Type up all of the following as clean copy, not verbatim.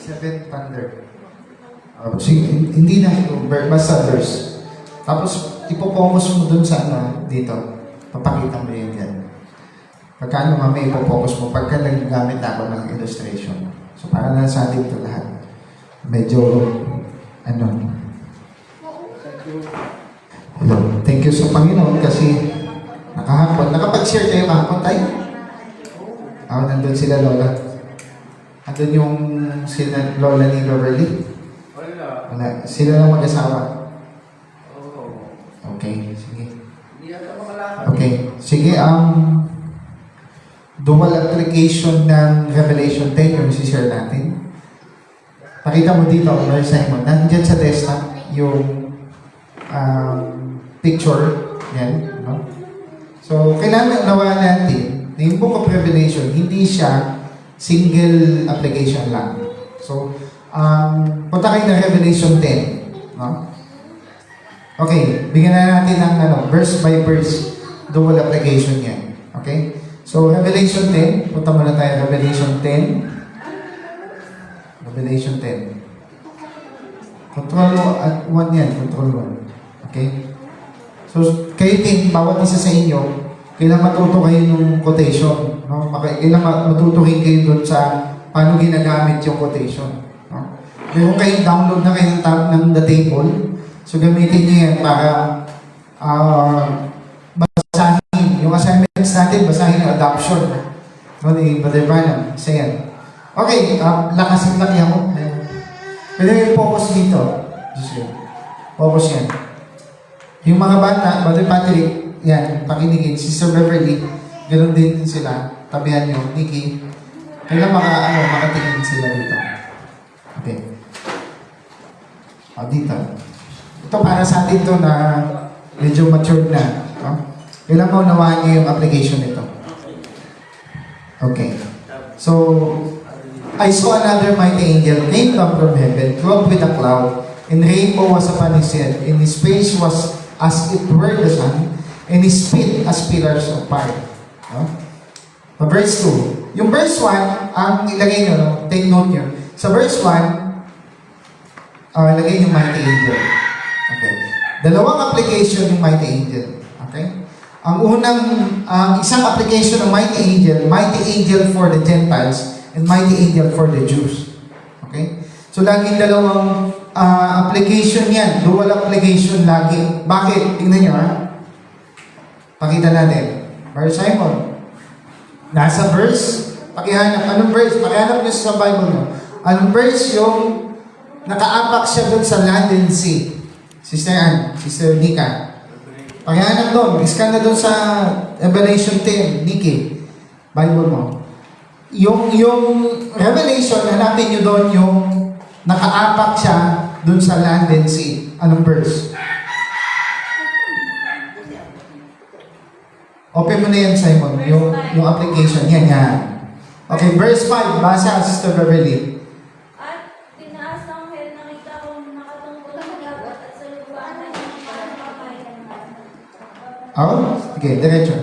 Seven thunder. Hindi na ito, basta verse. Tapos, ipopokus mo dun sa ano, dito. Papakita mo yun yan. Pagka ano mamaya ipopokus mo, pagka nagagamit ako ng illustration. So, para na sa atin ito lahat. Medyo, ano. Hello. Thank you sa Panginoon kasi nakahapon. Nakapag-share kayo kahapon tayo? Nandun sila Lola. Nandun yung sila Lola ni Beverly? Wala. Sila lang mag-asawa? Okay, sige. Okay, sige, dual application ng Revelation 10 yung isi-share natin. Pakita mo dito, Lord Simon, nandiyan sa desktop yung picture, yan, no? So, kailangan nawa natin na yung Book of Revelation, hindi siya single application lang. So, punta kayo na Revelation 10, no? Okay, bigyan na natin ng verse by verse, dual application yan. Okay? So, Revelation 10, punta muna tayo, Revelation 10. Revelation 10. Control 1 yan, control 1. Okay? So, kayo din, bawat isa sa inyo, kailangan matuto kayo ng quotation. No? Kailangan matutuhin kayo doon sa paano ginagamit yung quotation. No? Kung kayo download na kayo ng the table, so gamitin niyo yan para basahin. Yung assignments natin, basahin yung adoption. No, ni Brother Branham. Isa yan. Okay, lakasin lang yan mo. Pwede yung focus dito. Focus yan. Yung mga bata, Brother Patrick, yan, pakinigin. Sister Beverly, ganoon din sila. Tabihan nyo, Nikki. Kailan makatingin sila dito. Okay. Dito. Ito para sa atin to na medyo matured na. No? Kailan mo nawaan nyo yung application nito. Okay. So, I saw another mighty angel came down from heaven, clothed with a cloud, and rainbow was upon his head, and his face was as it were the sun, and his feet as pillars of fire. No? Verse 2. Yung verse 1, ang ilagay nyo, no? Take note nyo. Sa verse 1, ilagay nyo mighty angel. Okay. Dalawang application yung mighty angel. Okay? Ang unang, isang application ng mighty angel for the Gentiles, and mighty angel for the Jews. Okay? So, laging dalawang application yan. Dual application lagi. Bakit? Tingnan nyo, ha? Pakita natin. Brother Simon. Nasa verse. Pakihanap. Anong verse? Pakihanap nyo sa Bible nyo. Anong verse yung nakaapak siya dun sa land and sea? Sister Ann, Sister Nika. Pakihanap doon. Iskan na doon sa Revelation 10. Nikki. Bible mo. Yung Revelation, hanapin nyo doon yung nakaapak siya doon sa land and sea. Anong verse? Open mo na yan, Simon. Yung application. Yan. Okay, verse 5. Basa, Sister Beverly. At tinaas ng hell, nakita kong nakatungkol sa dagat at sa lubaan na niyang parang pakain. Okay, diretso.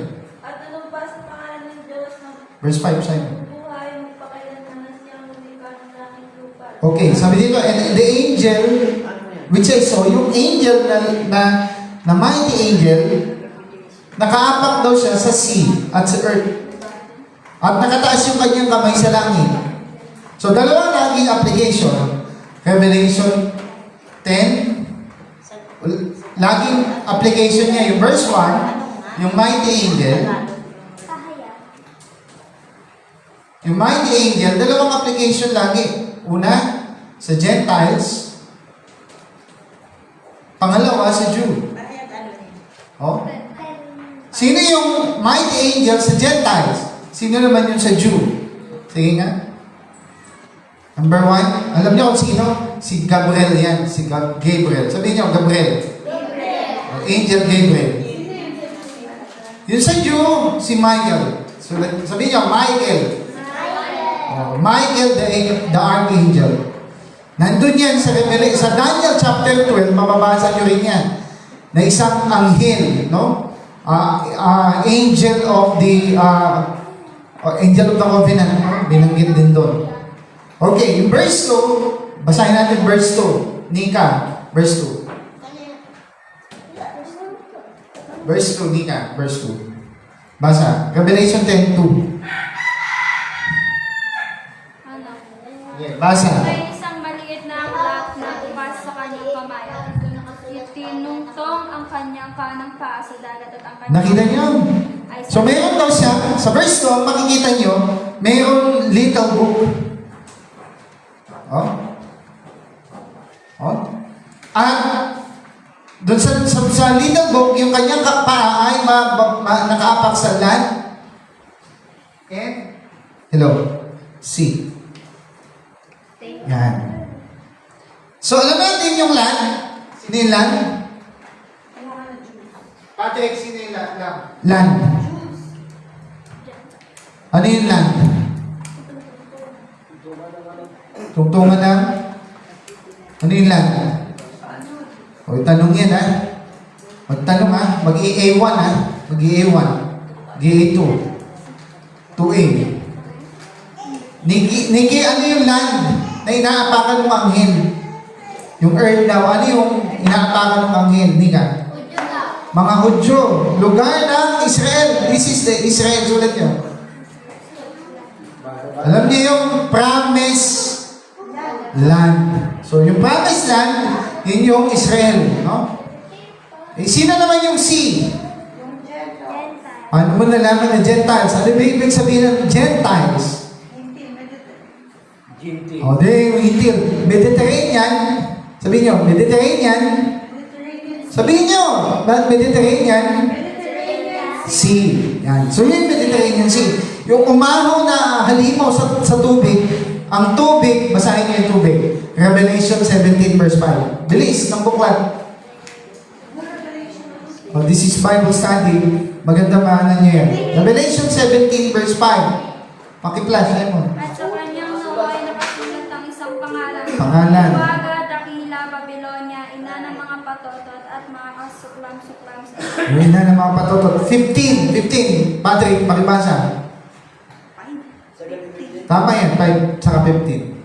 At anumpa sa pangalan ng Diyos na Verse 5, Simon. buhay magpakailanman na siyang lumikha ng langit lupa. Okay, sabi dito, and the angel, which I saw, yung angel na mighty angel, nakaapak daw siya sa sea at sa earth. At nakataas yung kanyang kamay sa langit. So, dalawang laging application. Revelation 10, laging application niya, yung verse 1, yung mighty angel. Yung mighty angel, dalawang application lagi. Una, sa Gentiles. Pangalawa, sa Jew. Oh. Sino yung mighty angel sa Gentiles? Sino naman yung sa Jew? Sige nga. Number 1, alam niyo kung sino? Si Gabriel yan. Si Gabriel. Sabihin niyo, Gabriel. Angel Gabriel. Yung sa Jew, si Michael. So, sabihin niyo, Michael. Michael the Archangel. Nandun yan sa Daniel chapter 12, mababasa nyo rin yan, na isang anghel, no? Angel of the Covenant, binanggit din doon. Okay, yung verse 2, basahin natin verse 2. Nika, verse 2. Verse 2, Nika, verse 2. Basa. Revelation 10:2. Ano? Yeah, basa. May isang maliit na aklat na bukas sa kanyang kamay. Tinungtong ang kanyang kanang paa sa dagat at ang kanyang... Nakita niyo? Ay, So, meron daw siya, sa verse 2, makikita niyo, mayroon little book. Oh? Oh? At, doon sa little book, yung kanyang paa ay nakaapak sa land. And, hello, sea. Yan. So, alam natin yung land. Sino yung land? Patrick, sino yung land? Land. Ano yung land? Tungtungan lang? Ano yung land? O, tanong yan ha. Magtanong ha. Mag-EA1 ha. Mag-EA1. Mag-EA2. 2A. Niki, ano yung land na inaapakan ng anghel? Yung earth daw, ano yung inaapakan ng anghel? Nika? Mga Hudyo. Lugar ng Israel. This is the Israel. Sulat nyo. Alam niyo yung promised land. So, yung promised land, yun yung Israel. No? Eh, sino naman yung sea? Paano mo nalaman na Gentiles? Ano ba ibig sabihin ng Gentiles? O, di yung hintil. Mediterranean. Sabihin nyo, Mediterranean. Sabihin nyo, ba't Mediterranean? Sea. Yan. So, yung Mediterranean Sea. Yung umahaw na halimaw sa tubig, ang tubig, basahin niyo yung tubig. Revelation 17 verse 5. Bilis ng buklat. Oh, this is Bible study. Maganda maanan niyo yan. Revelation 17 verse 5. Paki-flash, Lemon. At sa kanyang noo ay nakasulat ang isang pangalan. Pangalan. Huwaga, Dakila, Babylonia, ina ng mga patotot at mga kasuklam-suklam sa Yun na ng mga patotot. 15. Patrick, pakibasa. Tama yan, 5 saka 15.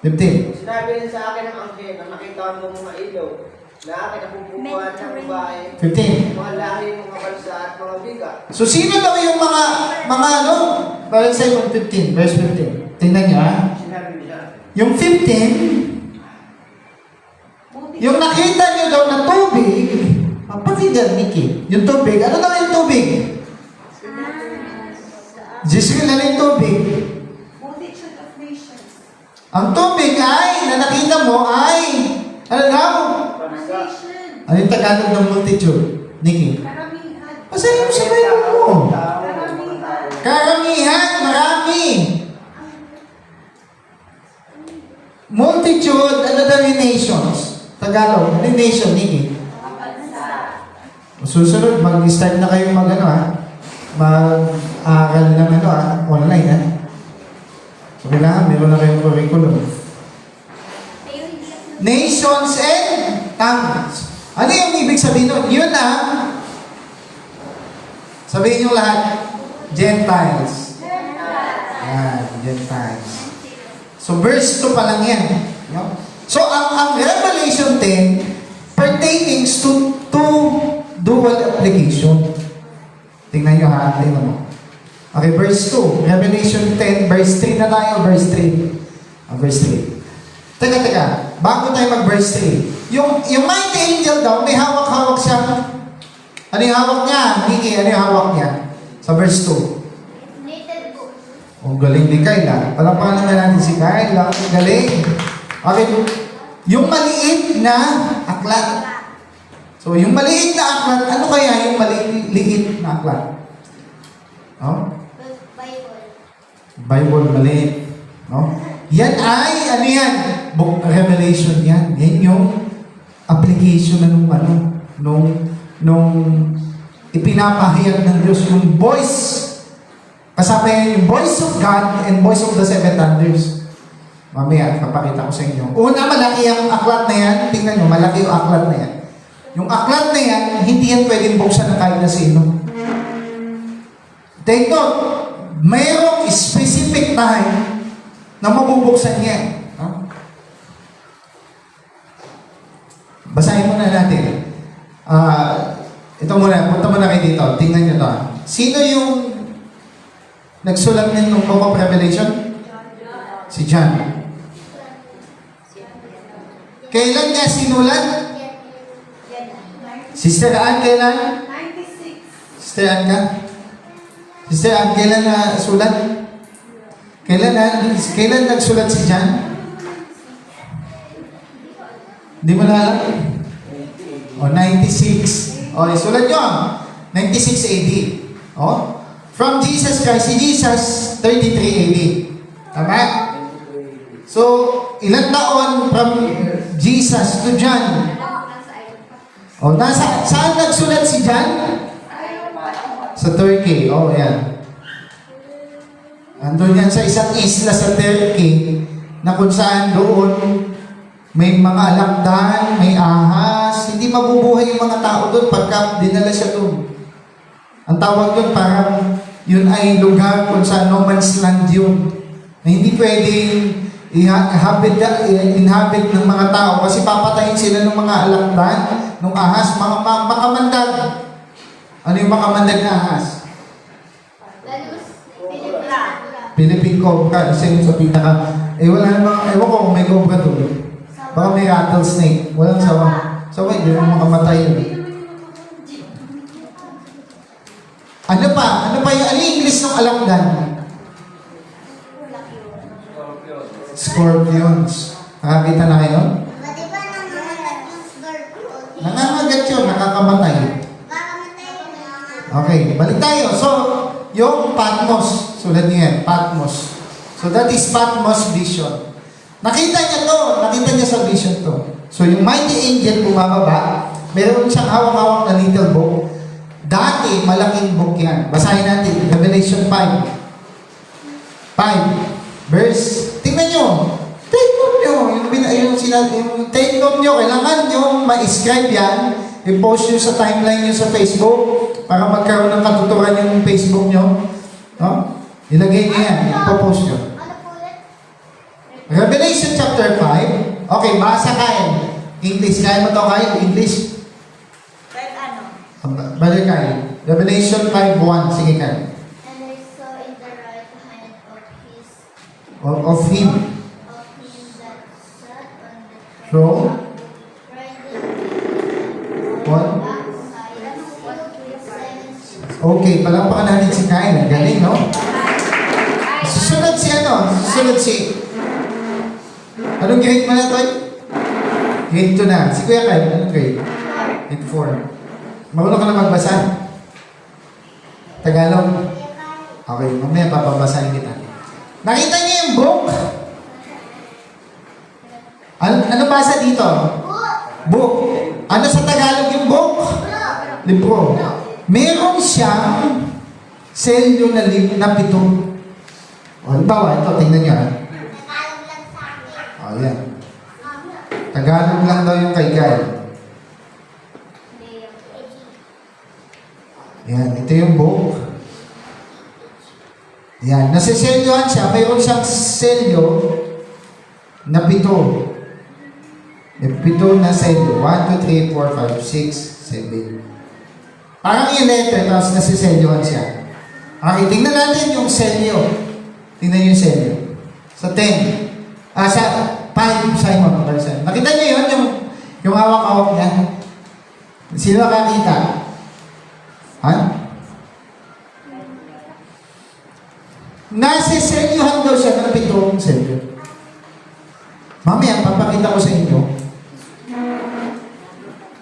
15. Sinabi rin sa akin ng anghel na nakita mo mga ilaw na akin ang pupukuhan ng babae, 15. mga lahi, mga bansa at mga biga. So, sino daw yung mga ano? Balik sa 15, verse 15. Tingnan niyo, ha? Sinabi niya. Yung 15, yung nakita niyo daw na tubig, papakinggan, Nikki. Yung tubig, ano daw yung tubig? Jessica, ano yung tubig? Multitude of nations. Ang tubig ay, na nakita mo ay, ano daw? Bansa. Nation. Ano yung Tagalog ng multitude? Nikki. Karamihan. Basahin mo sa Bible mo. Karamihan. Karamihan, marami. Multitude, ano daw yung nations? Tagalog, ano yung nation, Nikki? Susunod, mag-start na kayo mag-ano ha? Mag-aaral ng ano ha? Online ha? So, kailangan, meron na kayong curriculum. Nations and tongues. Ano yung ibig sabihin nun? Yun ang sabihin nyo lahat, Gentiles. Yan, Gentiles. So, verse 2 pa lang yan. No? So, ang Revelation 10 pertaining to dual application. Tingnan nyo ha, tingnan mo. Okay, verse 2. Revelation 10, verse 3 na tayo, verse 3. Verse 3. Teka. Bago tayo mag-verse 3. Yung mighty angel daw, may hawak-hawak siya. Ano yung hawak niya? Nikki, ano yung hawak niya? Sa verse 2. Knitted book. Ang galing ni Kyle. Palapakan naman natin si Kyle. Ang galing. Okay, yung maliit na aklat. So, yung maliit na aklat, ano kaya yung maliit na aklat? Oh? Bible maliit. No? Yan ay, ano yan? Book Revelation yan. Yan yung application na nung ipinapahayag ng Diyos, yung voice. Kasama yan yung voice of God and voice of the seven thunders. Mamaya, papakita ko sa inyo. Una, malaki ang aklat na yan. Tingnan nyo, malaki yung aklat na yan. Yung aklat na yan, hindi yan pwedeng buksan ng kahit na sino. Take note, mayroong specific time na mabubuksan niya. No? Basahin muna natin. Ito muna, punta muna kayo dito. Tingnan nyo to. Sino yung nagsulat ng Book of Revelation? Si John. Kailan niya sinulat? Sister Ann, kailan? 96. Sister Ann ka? Sister Ann, kailan na sulat? Kailan nagsulat si John? Hindi mo na alam? O, 96. O, isulat nyo. 96 AD. O, from Jesus Christ, si Jesus, 33 AD. Tama? So, ilang taon from Jesus to John? O, saan nagsulat si John? Sa Turkey. O, yan. Andun yan sa isang isla sa Turkey na kung saan doon may mga alakdan, may ahas, hindi mabubuhay yung mga tao doon pagka dinala siya doon. Ang tawag doon parang yun ay lugar kung saan no man's land yun. Na hindi pwedeng inhabit ng mga tao kasi papatayin sila ng mga alakdan, ng ahas, mga makamandag. Ano yung makamandag na ahas? Philippine Cobra, isa yun sa pinaka... wala namang... Ewan ko kung may cobra doon. Baka may rattlesnake. Walang sawa. Sawa, hindi mo makamatay yun. Ano pa? Ano yung English ng alakdan? Scorpions. Nakakita na kayo? Di ba nangangagat yung scorpion? Nangangagat yun, nakakamatay. Okay, balik tayo. So, yung Patmos. Sulat niyo yan, Patmos. So, that is Patmos vision. Nakita niya to. Nakita niya sa vision to. So, yung mighty angel bumababa, meron siyang hawak-hawak na little book. Dati, malaking book yan. Basahin natin, Revelation 5. 5, verse, tingnan nyo. Take note nyo. Yung take note nyo, kailangan nyo ma-scribe yan. I-post nyo sa timeline nyo sa Facebook para magkaroon ng katuturan yung Facebook nyo. No? Ilagay nyo yan. Ipopost nyo. Revelation chapter 5. Okay, basa kayo. English. Kaya mo to kayo? English? Kahit ano? Balik kayo. Revelation 5:1. Sige kayo. And I saw in the right hand Of him. that sat on the Throne. riding What? Okay, palakpakan natin si Kyle. Ang galing, no? Susunod si ano? Susunod si... Anong grade mo na, Toy? Grade 2 na. Si Kuya Kyle, anong grade? Grade 4. Marunong ka na magbasa? Tagalog? Okay, mamaya papabasahin kita. Nakita niyo yung book? Ano basa dito? Book. Ano sa Tagalog yung book? Libro. Meron siyang selyo na 7. O, halimbawa, ito, tingnan nyo. O, yan. Tagalog lang daw yung kay Guy. Yan, ito yung book. Yan, nasiselyohan siya. Mayroon siyang selyo na 7. May 7 na selyo. 1, 2, 3, 4, 5, 6, 7. Parang yung letter, tapos nasiselyohan siya. Okay, tingnan natin yung selyo. Tingnan yung selyo. Sa 10. Sa 5, Simon. Nakita niyo yun, yung hawak-hawak niya? Sino nakakita? Ha? Nasiselyohan daw siya ng 7 selyo. Mamaya, papakita ko sa inyo.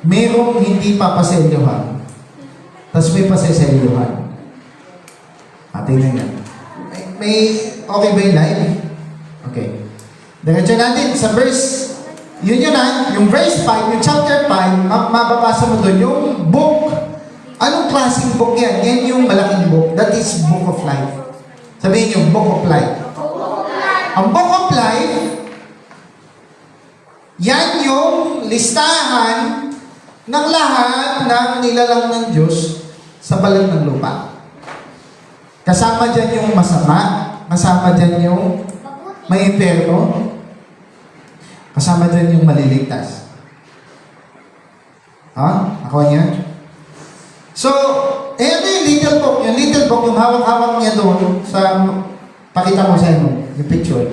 Merong hindi papaselyohan. Tapos may paseselyohan. Tingnan yan. Okay ba yung live? Okay. Diretso natin sa verse, yun na, yung verse 5, yung chapter 5, mababasa mo doon yung book. Anong klaseng book yan? Yan yung malaking book. That is Book of Life. Sabihin nyo, Book of Life. Ang Book of Life, yan yung listahan ng lahat ng nilalang ng Diyos sa balat ng lupa. Kasama dyan yung masama, kasama dyan yung May impyerno. Kasama doon yung maliligtas. Ha? Ako niya? So, ano yung little book? Yung little book, yung hawak-hawak niya doon sa... Pakita mo sa inyo, yung picture.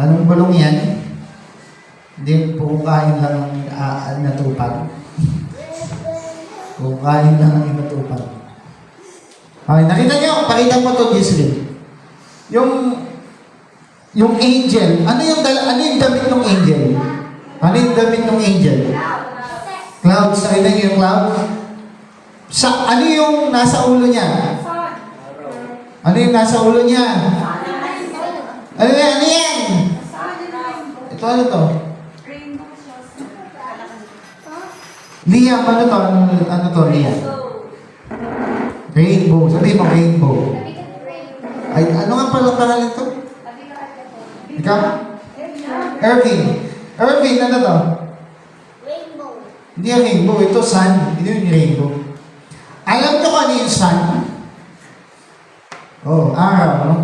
Anong bulong yan? Hindi, puro kain lang ang natupag. Puro kain lang ang natupag. Okay, nakita niyo? Pakita mo to, Gisli. Yung angel, ano yung damit ng angel? Ano yung damit ng angel? Clouds, nakita niyo yung cloud? Ano yung nasa ulo niya? Ano yung nasa ulo niya? Ano yan? Ano yan? Ito ano to? Liam, ano to? Ano to, Liam? Rainbow. Sabi mo, rainbow. Ay, ano nga pala pangalan to? Ikaw? Irving. Irving, ano to? Rainbow. Hindi yung rainbow. Ito, sun. Hindi yung rainbow. Alam nyo kung ano yung sun? Oh, araw, no?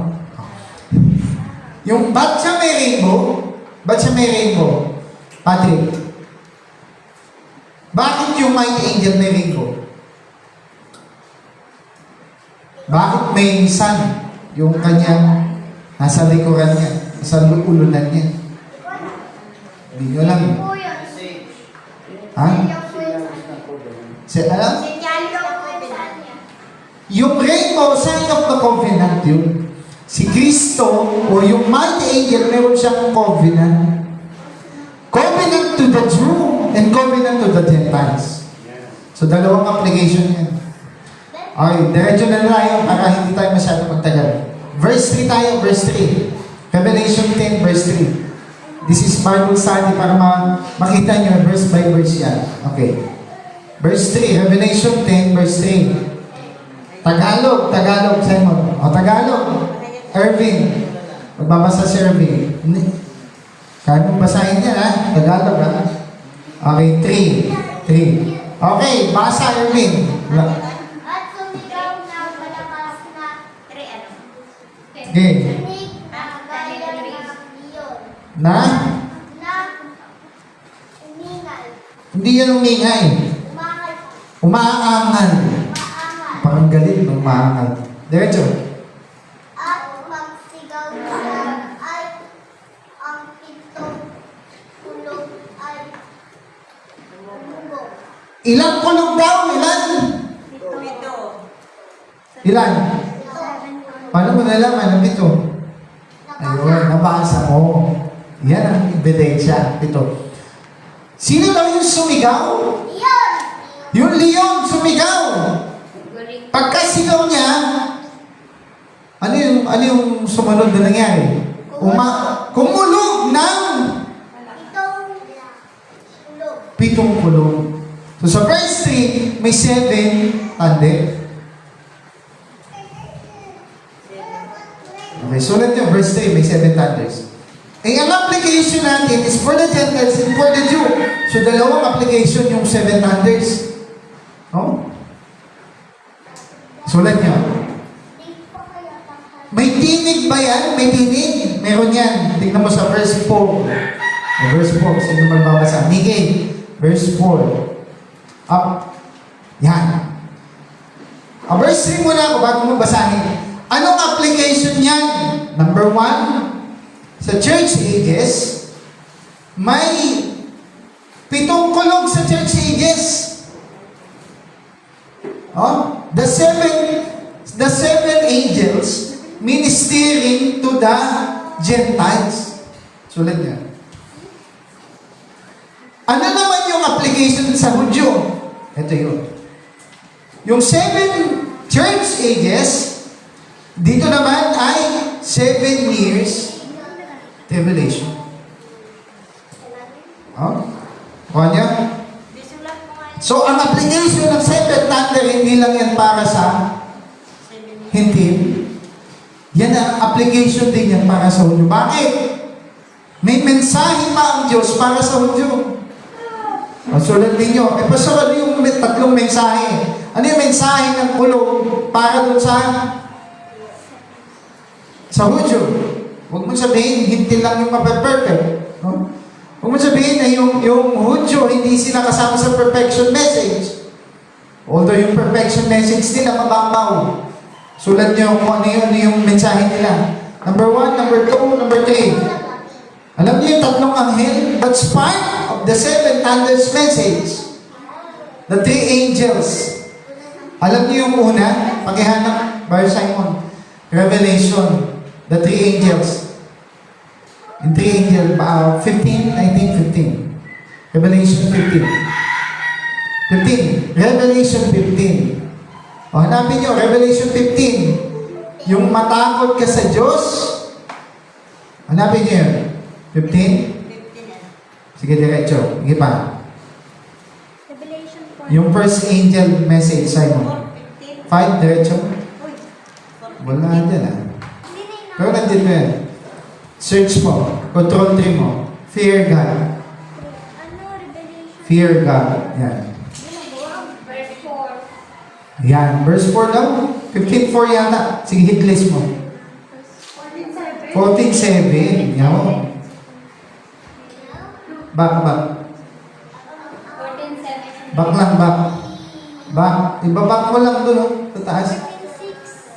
Yung, ba't siya may rainbow? Ba't siya may rainbow? Patrick. Bakit yung mighty angel may rainbow? Bakit may sun? Yung kanyang nasa likuran niya, nasa ulunan niya. Hindi nyo alam. Po yun. Ha? Ano? Sinyalo po sa niya. Yung rainbow, sign of the covenant yun. Si Kristo o yung mighty angel, meron siyang covenant. Covenant to the Jew and covenant to the Gentiles. So, dalawang application yan. Okay, diretso na tayo para hindi tayo masyado magtagal. Verse 3 tayo, verse 3. Revelation 10, verse 3. This is Bible study para makita nyo verse by verse yan. Okay. Verse 3, Revelation 10, verse 3. Tagalog, Simon. O, Tagalog. Irving. Magbabasa si Irving. Kaya mong basahin niya, ha? Tagalog, ha? Okay, 3. Okay, basa, Irving. At sumigaw na malakas na Okay. tinig na gaya ng iyon. Na? Na umingal. Hindi yan umingay. Umangal. Umaangal. Umaangal. Parang galit, no? Umaangal. Diretso. At magsigaw na ay ang pitong kulog ay lumubog. Ilang kulog daw? Ilan? Pito. Ilan? Paano mo nalaman ang ito? Ayun, nabasa mo. Yan ang ebidensya. Ito. Sino daw yung sumigaw? Iyon! Yung leon sumigaw. Pagka sigaw niya, ano yung sumunod na nangyari? Kumulog ng Pitong kulog. 7 kulog. So sa verse 3, may 7 thunder. Okay, sulat niyo, verse 3, may 7 thunders. Ang application natin is for the Gentiles and for the Jew. So, dalawang application yung 7 thunders. No? Sulat niyo. Di pa kaya takal. May tinig ba yan? May tinig? Meron yan. Tignan mo sa verse 4. Verse 4, sino magbabasa? Miki, verse 4. Up. Yan. Verse 3 muna ako bago mo basahin. Anong application niyan? Number 1, sa church ages, may 7 kulog sa church ages. Oh, the seven angels ministering to the Gentiles. Sulat niya. Ano naman yung application sa Hudyo? Ito yun. Yung 7 church ages, dito naman ay 7 years tribulation. Oh? Kuha niya? Bisulat mo nga. So, ang application ng 7 thunder, hindi lang yan para sa hintil. Yan ang application din yan para sa Hudyo. Bakit? May mensahe pa ang Diyos para sa Hudyo. Sulat ninyo. Pastor, ano yung 3 mensahe? Ano yung mensahe ng kulog para doon sa Hudyo? Huwag mo sabihin, hindi lang yung mape-perfect. No? Huwag mo sabihin na yung Hudyo, hindi sila kasama sa perfection message. Although yung perfection message nila, mababaw. Sulat niyo kung ano yung mensahe nila. Number 1, number 2, number 3. Alam niyo yung tatlong anghel? That's part of the 7 thunders message. The 3 angels. Alam niyo yung una? Paghihanap, Bar Simon. Revelation. The 3 angels. In 3 angels, 15, 19, 15. Revelation 15. 15. Revelation 15. O, hanapin nyo, Revelation 15. Yung matakot ka sa Diyos. Hanapin nyo yun. 15? Sige, diretso. Sige pa. Revelation 4. Yung first angel message, Simon. 5, diretso. Wala dyan ah. Pero nandito yan. Search mo. Control 3 mo. Fear God. Ano, Revelation? Fear God. Yan. Verse 4. Yan. Verse 4 daw. 15:4 yata. Sige, hit list mo. 14:7. 14:7. Yan mo. Back. 14:7. Back lang, back. Back. Ibabak mo lang doon, oh. Sa taas. 14:6.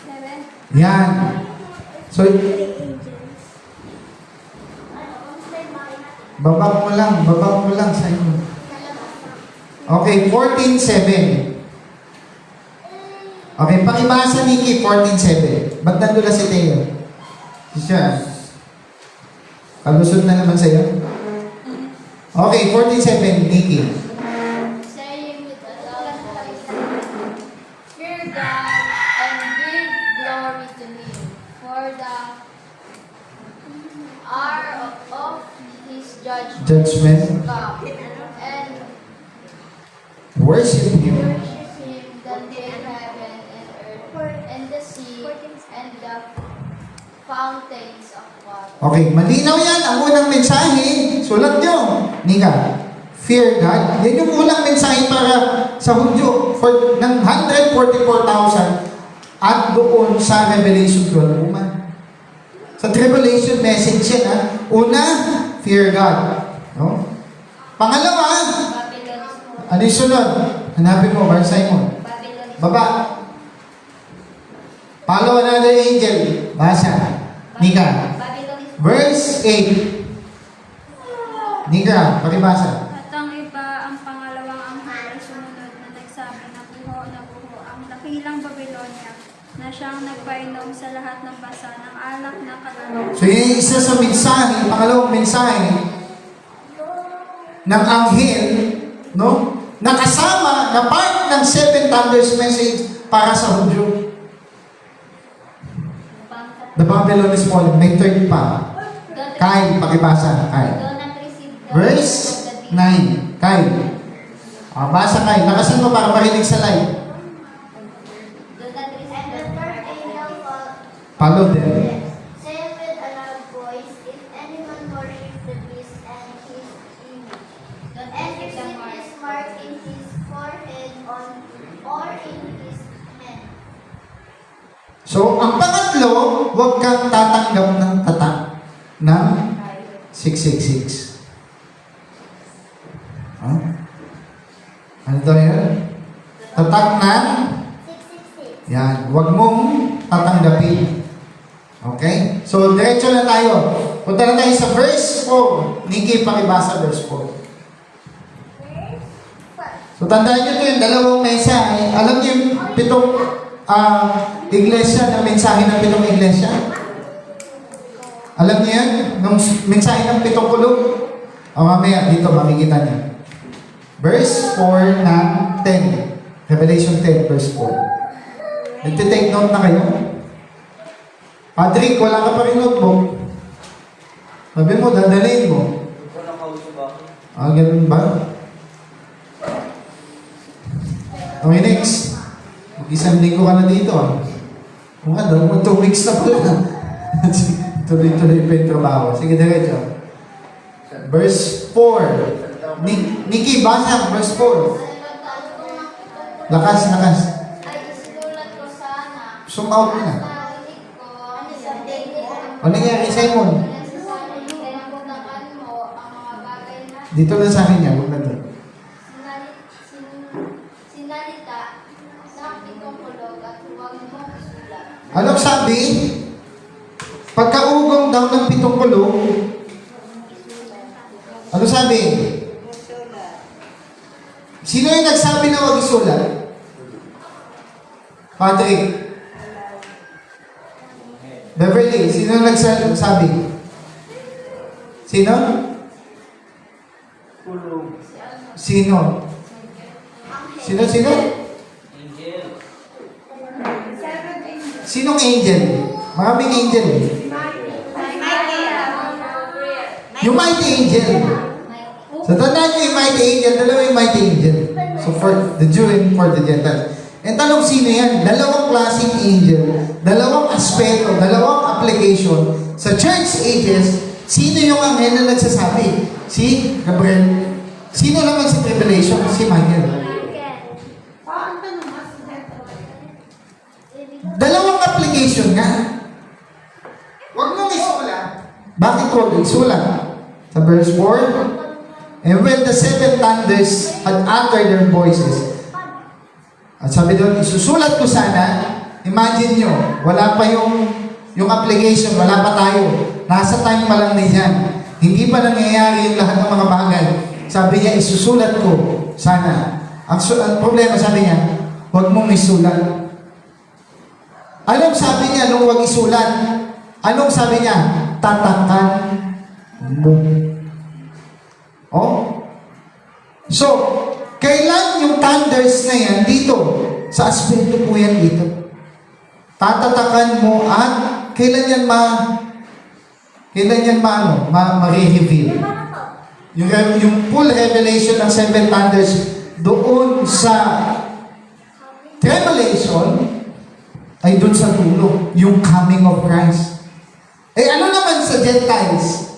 7. Yan. So, babak mo lang sa inyo. Okay, 14:7. Okay, pakibasa Nikki, 14:7. Ba't nandun na si Teo? Siya. Kalusot na naman sa'yo. Okay, 14:7, Nikki. Saying with a loud voice, Fear God and give glory to Him, for the hour of His Judgment. come, and Worship Him. worship Him that made heaven and earth, and the sea, and the fountains of water. Okay, malinaw yan. Ang unang mensahe, sulat nyo. Nika, fear God. Yan yung unang mensahe para sa Hudyo ng 144,000 at doon sa Revelation 12. Sa Tribulation message yan, ha? Una, fear God. No? Pangalawa, Babylon is full. ano yung sunod? Hanapin mo, Bar Simon. Babylon is Baba. Follow another angel. Basa. Nika. Babylon is full. Verse 8. Nika, pakibasa. At ang iba, ang pangalawang anghel ay sumunod na nagsabi na buho ang dakilang Babylonia na siyang nagpainom sa lahat ng basa ng alak na kalaro. So yun yung isa sa mensahe, pangalawang mensahe ng anghel, no? Nakasama na part ng 7 thunders message para sa Hudyo. The Babylon is fallen. May third pa. Kyle, pakibasa. Kyle. Do not receive the Verse 9. Kyle. Basa Kyle. Nakasan mo para marinig sa live. Do not receive And the third angel Follow them. said with a loud voice, If anyone worships the beast and his image, and receive his mark in his forehead or in his hand. So, ang pangatlo, huwag kang tatanggap ng tatak ng 666. Huh? Ano daw yun? Tatak ng 666. yan. Huwag mong tatanggapin. Okay? So, diretso na tayo. Punta na tayo sa verse 4. Nikki, pakibasa verse 4. So, tandaan nyo ito yung dalawang mensahe. Alam niyo yung 7 iglesia, ng mensahe ng 7 iglesia? Alam niyo yan? Nung mensahe ng 7 kulog? O mamaya, dito, makikita niyo. Verse 4 ng 10. Revelation 10, verse 4. Nagtitake note na kayo? Patrick, wala ka pa rin notebook. Sabi mo, dadalhin mo. Ito nakausap ako. Ganun ba? Okay, next. Mag-isang linggo ka na dito. Kung ano, 2 weeks na pala. Tuloy-tuloy pa yung trabaho. Sige, diretso. Verse 4. Nikki, basa. Verse 4. Lakas. ay isinulat ko sana. Zoom out na. Narinig ko ang isang daigdig ng Ano nangyari, Simon? Nagsasabi, pinagputakan mo ang mga bagay na Dito lang sa akin yan, huwag na doon. sinalita ng pitong kulog at huwag mong isulat. Anong sabi? Pagkaugong daw ng 7 kulog, ano sabi? Sino yung nagsabi na huwag isulat? Patrick. Beverly, sino yung nagsabi? Sino? Kulong. Sino? Sino? Angel. Sinong angel? Maraming angel. Yung mighty angel. So, tandaan nyo yung mighty angel. Dalawa yung mighty angel. So, for the Jew and for the Gentiles. And tanong sino yan? Dalawang klaseng angel. Dalawang aspeto. Dalawang application. Sa church ages, sino yung anghel na nagsasabi? Si Gabriel. Sino naman si Tribulation? Si Michael. Dalawang application nga. Huwag mong isulat. Bakit huwag isulat? Sa verse 4, and when the 7 thunders had uttered their voices, at sabi doon, isusulat ko sana, imagine nyo, wala pa yung application, wala pa tayo. Nasa time pa lang din yan. Hindi pa nangyayari yung lahat ng mga bagay. Sabi niya, isusulat ko sana. Ang problema, sabi niya, huwag mong isulat. Anong sabi niya nung huwag isulat? Anong sabi niya? Tatakan mo. Oh? So, kailan yung thunders na yan dito? Sa aspeto po yan dito. Tatatakan mo at kailan yan ma-reveal? Yung full revelation ng 7 thunders doon sa Revelation ay doon sa dulo, yung coming of Christ. Eh ano naman sa Gentiles?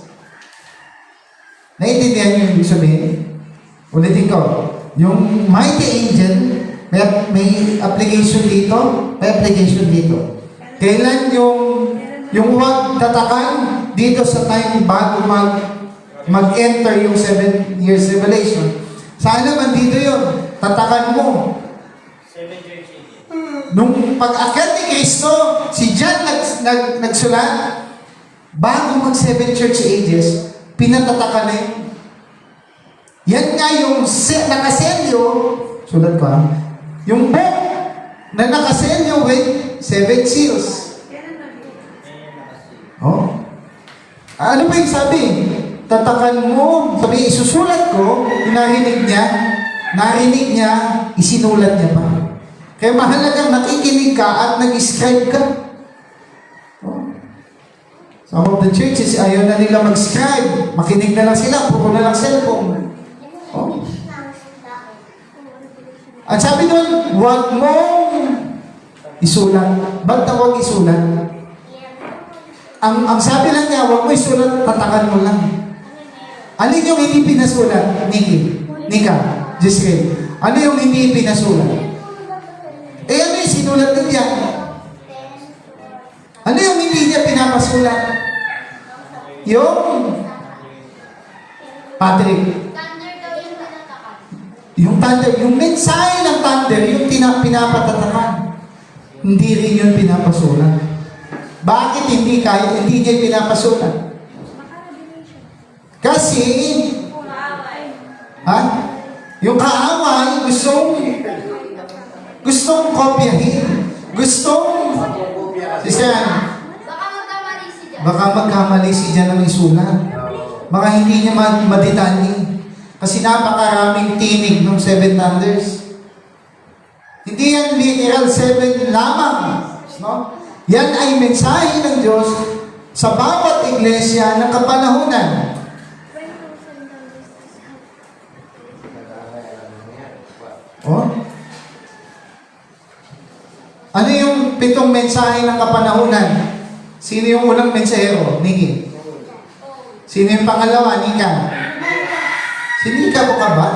Naiintindihan niyo yung ibig sabihin? Ulitin ko. Yung mighty angel, may application dito, may application dito. Kailan yung huwag tatakan dito sa time bago mag-enter yung 7 years revelation. Saan naman dito yun? Tatakan mo. 7 church ages. Nung pag-akyat ni Kristo, si John nagsulat, bago mag 7 church ages, pinatatakan na yun. Yan nga yung nakaselyo, sulat pa, yung book na nakaselyo with 7 seals. Oh? Ano ba yung sabi? Tatakan mo, sabi, isusulat ko, narinig niya, isinulat niya pa. Kaya mahalagang nakikinig ka at nag-scribe ka. Oh. Some of the churches, ayaw na nila mag-scribe. Makinig na lang sila, puro na lang cellphone. Oh. At sabi doon, huwag mong isulat. Ba't na huwag isulat? Ang sabi lang niya, huwag mo isulat, tatakan mo lang. Alin yung hindi pinasulat? Nika, Jisrael. Ano yung hindi pinasulat? Eh ano yung sinulat na niya? Ano yung hindi niya pinapasulat? Yung Patrick. Thunder daw yung pinatakan. Yung thunder, yung mensahe ng thunder, yung pinapatatakan. Hindi rin yun pinapasulat. Bakit hindi niya pinapasulat? Kasi, yung kaaway, gustong kopyahin. Baka magkamali si Jan ng isulat. Baka hindi niya madetali. Kasi napakaraming tinig ng 7 thunders. Hindi yan literal 7 lamang. No? Yan ay mensahe ng Diyos sa bawat iglesia ng kapanahunan. Oh? Ano yung 7 mensahe ng kapanahunan? Sino yung unang mensahero? Nikki. Sino yung pangalawa? Nika. Si Nika mo ka ba?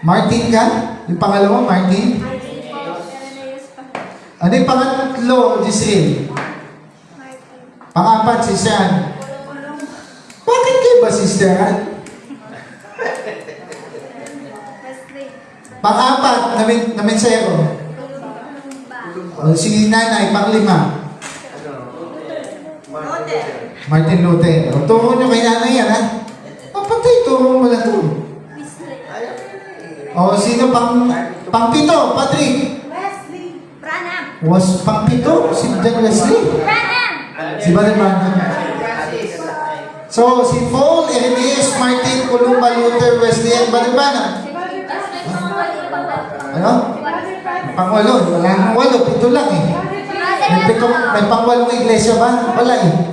Martin ka? Yung pangalawa, Martin? Ano yung pangatlo, Giselle? Pang-apat, Sister Ann. Bakit kayo ba, Sister Ann? Wesley. Pang-apat, na mensahero. Si Nanay, pang-lima. Martin Luther. O, turo nyo kay Nanay yan, ha? Papatay, turo mo na to. Wesley. O, sino pang-pito? Patrick. Wesley. Branham. Was pang-pito? Si John Wesley. Branham. Si Brother Branham. So, si Paul, Irenaeus, Martin, Columba, Luther, Wesley, and Brother Branham. Ano? Pang-walo. Wala nang walo. Pito lang eh. May pang-walong iglesia ba? Wala eh.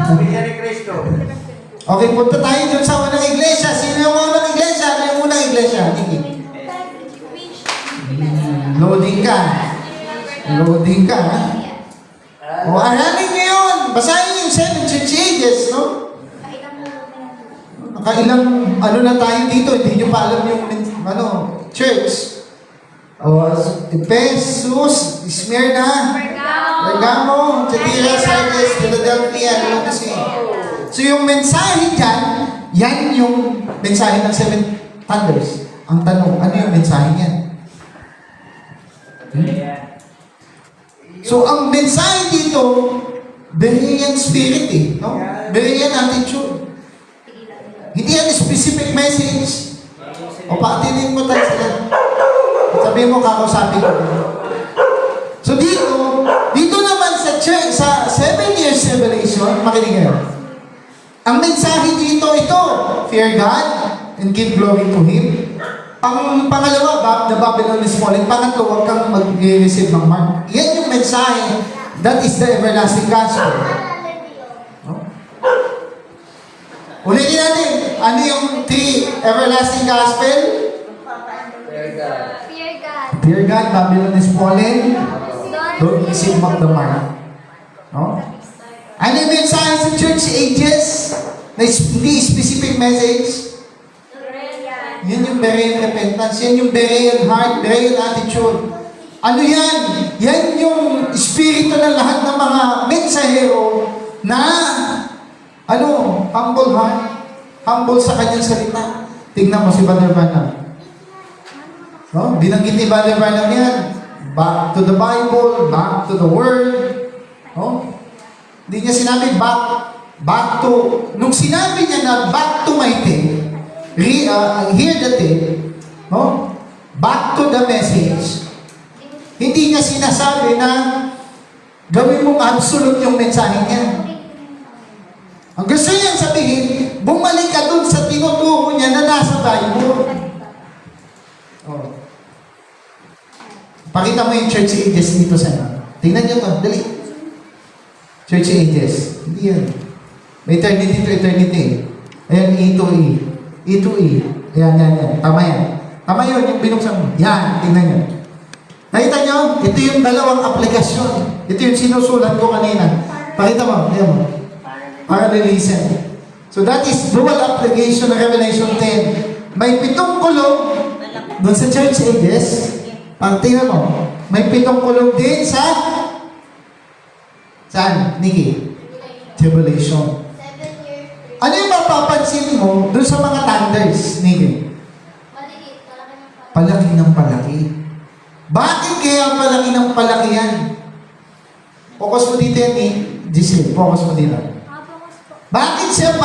Pamilya ni Cristo. Okay, punta tayo dun sa unang iglesia. Sino yung unang iglesia? Ano yung unang iglesia? Niki? Loading ka. Loading ka, ha? O, aralin nyo yun. Basahin yung 7 church ages, no? Nakailang, ano na tayo dito, hindi nyo pa alam yung, church. O, Ephesus, Smyrna, Pergamo, Thyatira, Sardis, Philadelphia, Laodicea. So yung mensahe dyan, yan yung mensahe ng 7 thunders. Ang tanong, ano yung mensahe niyan? So ang mensahe dito, Berean spirit eh, no? Berean attitude. Hindi yan specific message. O paatinin mo tayo sila. Sabihin mo, kakausapin ko. So dito naman sa church, sa 7 years revelation, makinig kayo. Ang mensahe dito, ito, fear God and give glory to Him. Ang pangalawa, the Babylon is falling. Pangatlo, huwag kang mag-receive ng mark. Yan yung mensahe. That is the everlasting gospel. No? Ulitin natin, ano yung 3 everlasting gospel? Fear God. Fear God, Babylon is falling. Don't receive the mark. No? Ano yung mensahe sa church ages? Na hindi specific message? Yun yung Berean repentance. Yan yung Berean heart, Berean attitude. Ano yan? Yan yung espiritu ng lahat ng mga mensahero na humble heart. Humble sa kanyang salita. Tingnan mo si Brother Branham. No? Binanggit ni Brother Branham yan. Back to the Bible, back to the Word. No? Hindi niya sinabi back to, nung sinabi niya na back to my thing, hear the thing, no? Back to the message, hindi niya sinasabi na gawin mong absolute yung mensahe niya. Ang gusto niyang sabihin, bumalik ka dun sa tinuturo niya na nasa Bible. Oh. Pakita mo yung church ages dito sa tingnan niyo to, dali. Church ages. Hindi yan. May eternity to eternity. Ayan, E to E. E to E. Ayan. Tama yan. Tama yun, yung binuksan mo. Yan, tingnan nyo. Nakita nyo? Ito yung dalawang aplikasyon. Ito yung sinusulat ko kanina. Pakita mo. Ayan mo. Parallelism. So that is dual application ng Revelation 10. May 7 kulong doon sa church ages. Tingnan mo. May 7 kulong din sa saan, Nikki? Tribulation. 7 years. Ano yung mapapansin mo doon sa mga thunders, Nikki? Maligit, palaki ng palaki. Palaki ng palaki. Bakit kaya palaki ng palaki yan? Focus mo dito yan, Giselle. Focus mo dito. Bakit siya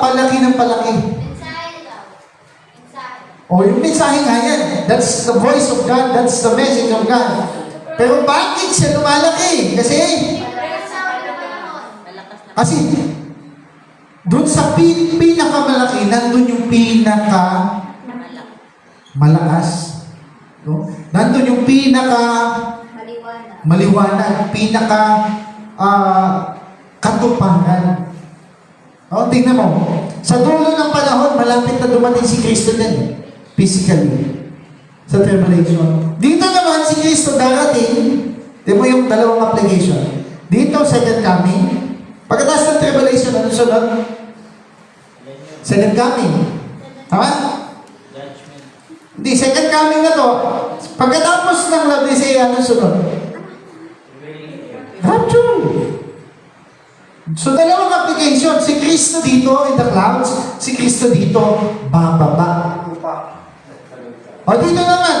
palaki ng palaki? Mensahe daw. Mensahe. O yung mensahe nga yan. That's the voice of God. That's the message of God. Pero bakit siya lumalaki? Kasi doon sa pinakamalaki, nandun yung malakas. No? Nandun yung maliwanag, katupangan. O, tingnan mo. Sa dulo ng panahon, malapit na dumating si Kristo din. Physically. Sa tribulation. Dito naman si Kristo darating. Tingnan mo yung dalawang application. Dito, second coming. Pagkatapos ng tribulation, ano sunod? Second coming. Tama? Hindi, second coming na to. Pagkatapos ng Laodicea, ano sunod? Rapture. So, dalawang application. Si Kristo dito in the clouds, si Kristo dito bababa. O dito naman,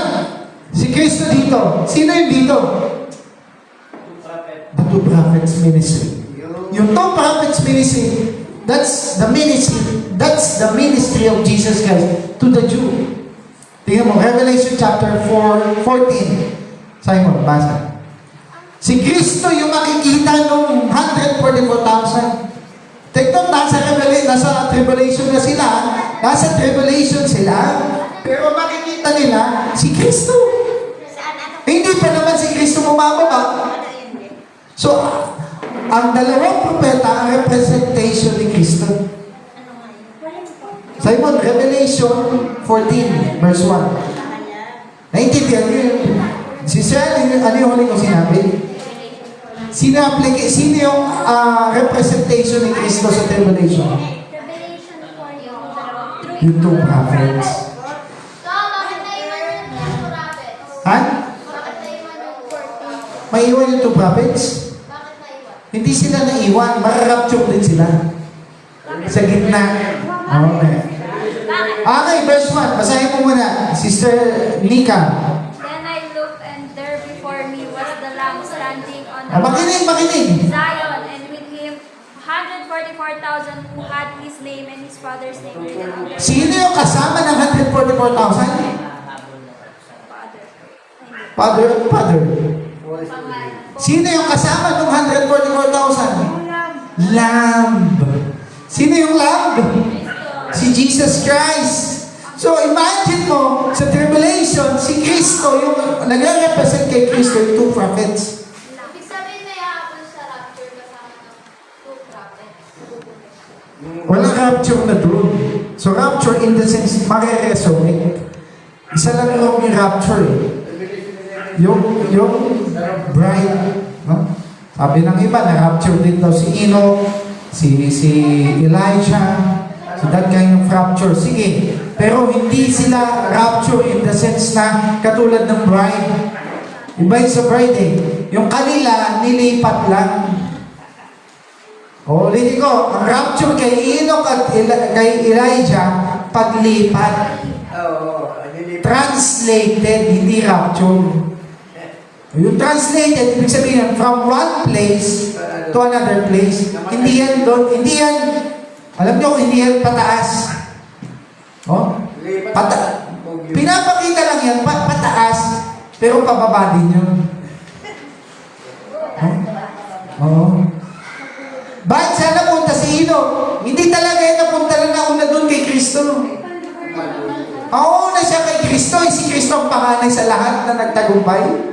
si Kristo dito. Sino yung dito? The two prophets ministry. Yung two prophets ministry, that's the ministry of Jesus Christ to the Jew. Tingnan mo, Revelation chapter 14. Simon, basa. Si Kristo yung makikita ng 144,000. Tingnan, nasa tribulation na sila. Nasa tribulation sila. Pero makikita nila si Kristo. Hindi pa naman si Kristo bumababa. So, ang dalawang propeta ang representation ni Kristo. Simon, Revelation 14, verse 1. Naintindihan niyo yun? Si Sir, ano yung huli ko sinabi? Sino yung representation ni Kristo sa tribulation? Revelation 4. Yung two prophets. So, bakit naiwan yung two prophets? Ha? Bakit naiwan yung 14? May iwan yung two prophets? Bakit naiwan? Hindi sila naiwan, mararapture din sila. Sa gitna. Okay. Okay, verse 1. Basahin mo muna. Sister Nika. Then I looked, and there before me was the Lamb standing on the Makinig. Zion, and with him 144,000 who had his name and his father's name written on their Sino yung kasama ng 144,000? father. Father. Pangalan. Sino yung kasama ng 144,000? Lamb. Sino yung lamb? Si Jesus Christ. So imagine mo, sa tribulation, si Kristo, yung nagre-represent kay Kristo, yung two prophets. Ibig sabihin may hapon sa rapture kasama ng two prophets. Walang rapture na doon. So rapture in the sense, mare-resurrect. Isa lang yung rapture eh. Yung bride, no? Sabi ng iba, na-rapture din daw si Enoch, si Elijah, so that kind of rapture. Sige, pero hindi sila rapture in the sense na katulad ng bride. Iba yung sa bride eh. Yung kanila, nilipat lang. O, ulitin ko, ang rapture kay Enoch at kay Elijah, paglipat. Translated, hindi rapture. Yung translated, ibig sabihin, from one place to another place. Hindi yan doon, hindi yan, alam nyo, hindi yan pataas. Oh? Pinapakita lang yan, pataas, pero pababa din yun. Oh? Bakit siya napunta si Enoch? Hindi talaga yan napunta lang nauna doon kay Kristo. Mauna siya kay Kristo, si Kristo ang panganay sa lahat na nagtagumpay.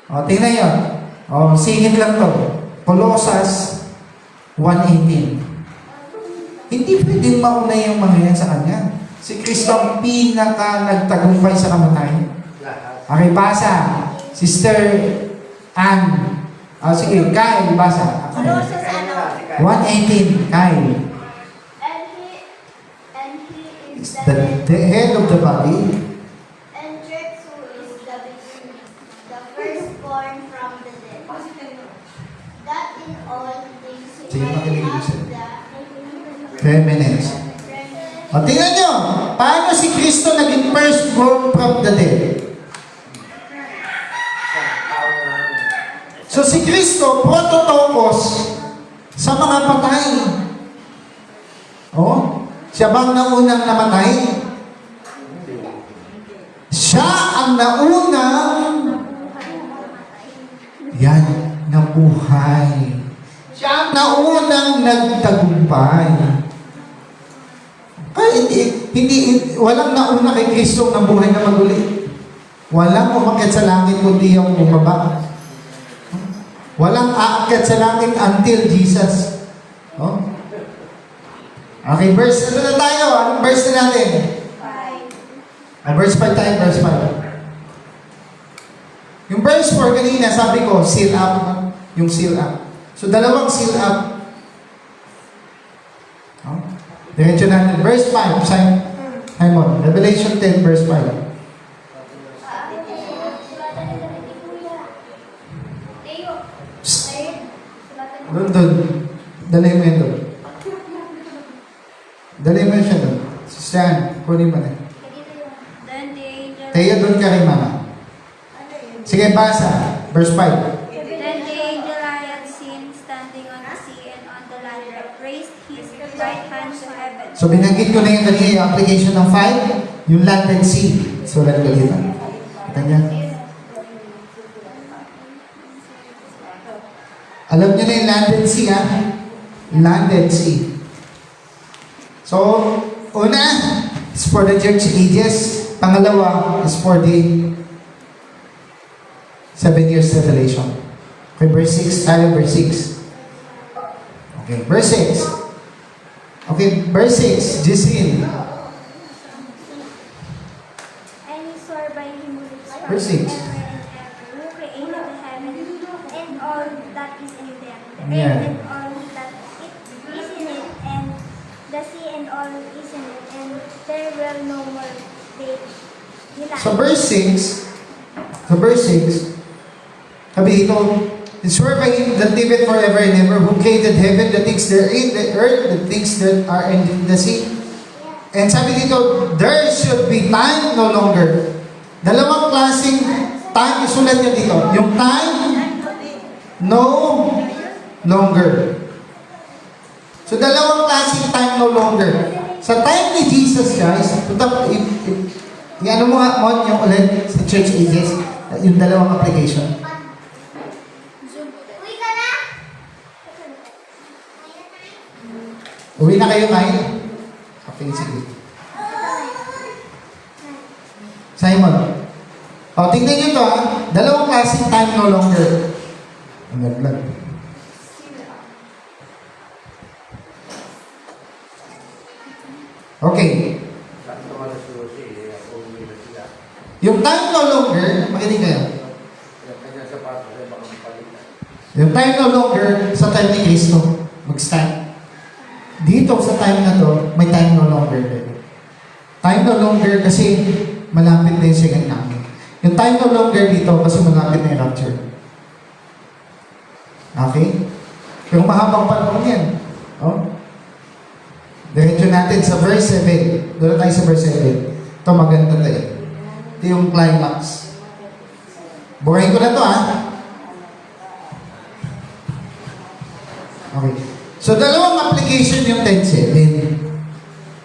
O, tingnan yun. O, singit lang to. Colossus 1:18. Hindi pwedeng mauna yung mga yan sa kanya. Si Kristo ang pinaka nagtagumpay sa kamatayan. Okay, basa. Sister Ann. O, sige, Kyle, basa. Colossus 1:18, Kyle. And he is The head of the body. and church who is the beginning, the firstborn from the dead. That in all things he Sige, might makinig have siya. the 10 minutes. O, tingnan nyo. Paano si Kristo naging firstborn from the dead? So si Kristo, prototokos sa mga patay. Oh, siya bang naunang namatay? Siya ang naunang nabuhay. Siya ang naunang nagtagumpay. Kaya walang nauna kay Kristo ng buhay na maguli. Walang umakyat sa langit kundi yung bumaba. Walang aakyat sa langit until Jesus. Oh? Okay, verse, ano na tayo? Anong verse na natin? 5. Verse 5 tayo, verse 5. Yung verse 4 kanina, sabi ko, seal up. Yung seal up. So, dalawang seal up. Oh? Diretso natin. Verse 5, Simon. Revelation 10, verse 5. Doon. Dali mo yun doon. Dali mo yun siya doon. Siyan, kunin mo na. Then the angel... Tayo doon ka rin, mama. Sige, basa. Verse 5. Then the angel I had seen standing on the sea and on the land raised his right hand to heaven. So, binanggit ko na yung kanina yung application ng 5, yung land and sea. Sulat ko dito. Kita niya? Alam niyo na yung land and sea, ha? Land and sea. So, una is for the church ages. Pangalawa is for the 7 years revelation. Okay, verse 6 tayo, verse 6. Okay, verse 6. Okay, verse 6, Jisin. And he swore by him who lives Verse 6. forever and ever, who created the heaven and all that is in them, the Yeah. earth and all that is in it, and the sea and all is in it, and there will no more day. So verse 6, sabi dito, and swear by him that liveth forever and ever, who created heaven, the things therein, the earth, the things that are in the sea. And sabi dito, there should be time no longer. Dalawang klaseng time, isulat nyo dito. Yung time, no longer. So dalawang klaseng time no longer. Sa time ni Jesus, guys, ano mo nga, Mon, yung ulit sa church ages, yung dalawang application. Uwi ka na! Uwi na kayo, kain. Okay, sige. Simon. O, tingnan nyo to, ha. Dalawang klaseng time no longer. Ang naglag. Okay. Yung time no longer, makinig kayo. Yung time no longer sa time ni Kristo, mag-stand. Dito sa time na to, may time no longer din. Time no longer kasi malapit na yung second coming. Yung time no longer dito kasi malapit na yung rapture. Okay? Pero mahabang panahon yan. Oh? Diretso natin sa verse 7. Doon tayo sa verse 7. Ito maganda tayo. Ito yung climax. Buhayin ko na to, ha? Okay. So, dalawang application yung 10:7.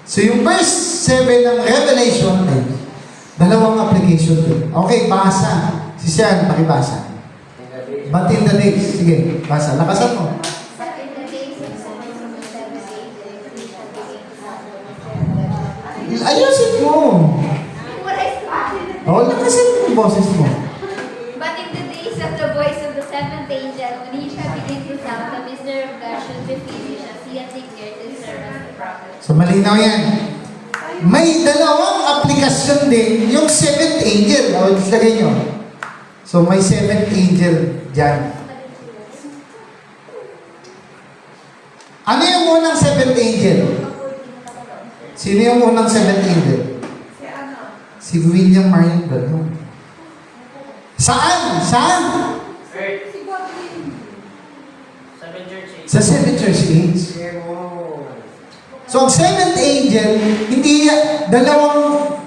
So, yung verse 7 ng Revelation 10, dalawang application din. Okay, basa. Si Sian, pakibasa. But in the days. Sige, basa. Lakasan mo. But in the days of Ayusin mo. Oh, lakasin mo yung boses mo. But in the days of the voice of the seventh angel, when he shall begin to sound, the mystery of God should be finished, as he hath declared his servants the prophets. So, malinaw yan. May dalawang aplikasyon din yung seventh angel. O, lagay nyo. So, may seventh angel dyan. Ano yung unang seventh angel? Sino yung unang seventh angel? Si William Marion Branham. Saan? Saan? Earth. Seven church age. Sa seventh church age. So, ang seventh angel, hindi dalawang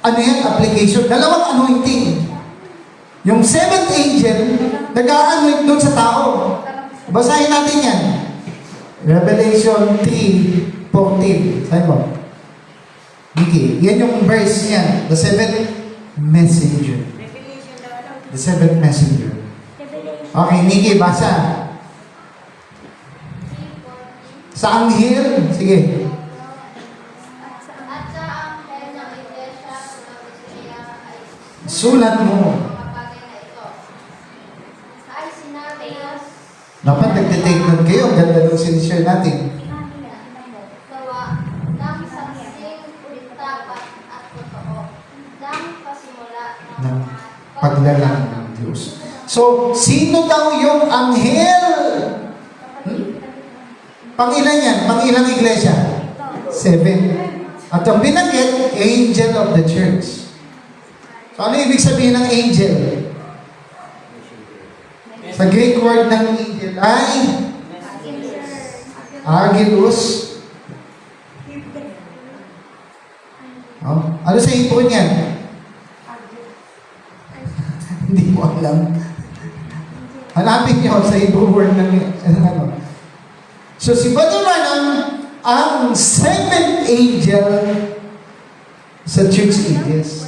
application, dalawang anointing. Yung seventh angel, nag-a-anoint doon sa tao. Basahin natin yan. Revelation 3:14. Sabi mo? Vicky, yan yung verse niya. The seventh messenger. The seventh messenger. Okay, Nikki, basa. Sa anghel. Sige. At sa anghel ng iglesia sa Laodicea ay Sulat mo. mga bagay na ito. Ay sinabi na Dapat nagtitake note kayo. Ang ganda nung sinishare natin. gawa ng saksing tapat at totoo ng pasimula ng Ng mga paglalang ng Diyos. So, sino daw yung anghel? Pangilan yan? Pangilang iglesia? 7. At ang binanggit, angel of the church. So, ano ibig sabihin ng angel? Sa Greek word ng angel ay Argelus. Oh, ano sa Hebrew niyan? Hindi mo alam. Hanapin niyo sa Hebrew word ng ano. So si Brother Branham, ang seventh angel sa church ages.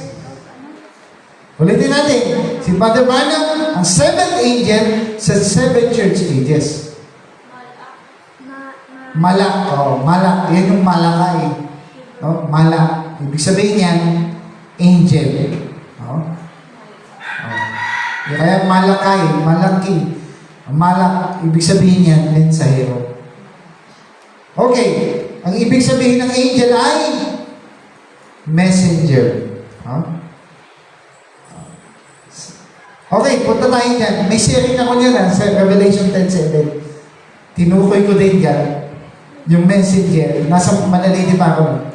Ulitin natin. Si Brother Branham, ang seventh angel sa seven church ages. Malak. Oh, malak. Yan yung malakay. Oh, malak. Ibig sabihin yan, angel. Oh. Oh. Kaya malakay, malaki. Malak, ibig sabihin yan, mensahero. Okay. Ang ibig sabihin ng angel ay messenger. Oh. Okay, punta tayo dyan. May sharing ako niyan sa Revelation 10:7. Tinukoy ko din dyan. Yung messenger, nasa Manaliti pa ako.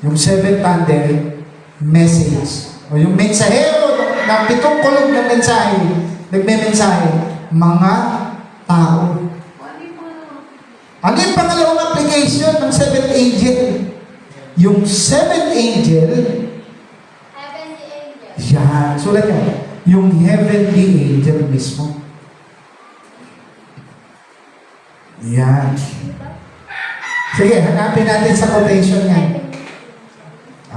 Yung seven thunder, message. O yung mensahero ng pitong kulog ng mensahe, nagme-mensahe, mga tao. Ano yung pangalawang application ng seventh angel? Yung seventh angel, Heavenly angel. yan, sulat nyo. Yung heavenly angel mismo. Yan. Sige, hanapin natin sa quotation yan.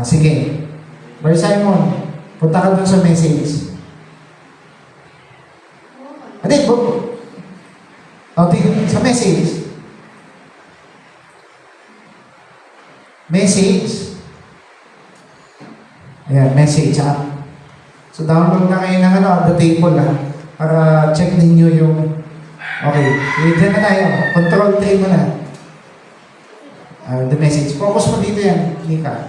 Sige. Brother Simon, punta ka dun sa message. Ate, sa message. Message. Ayan, message ha. So download na kayo ng the table ha. Para check ninyo yung okay. Dyan na tayo. Control tape mo na. The message. Focus mo dito yan, Nika.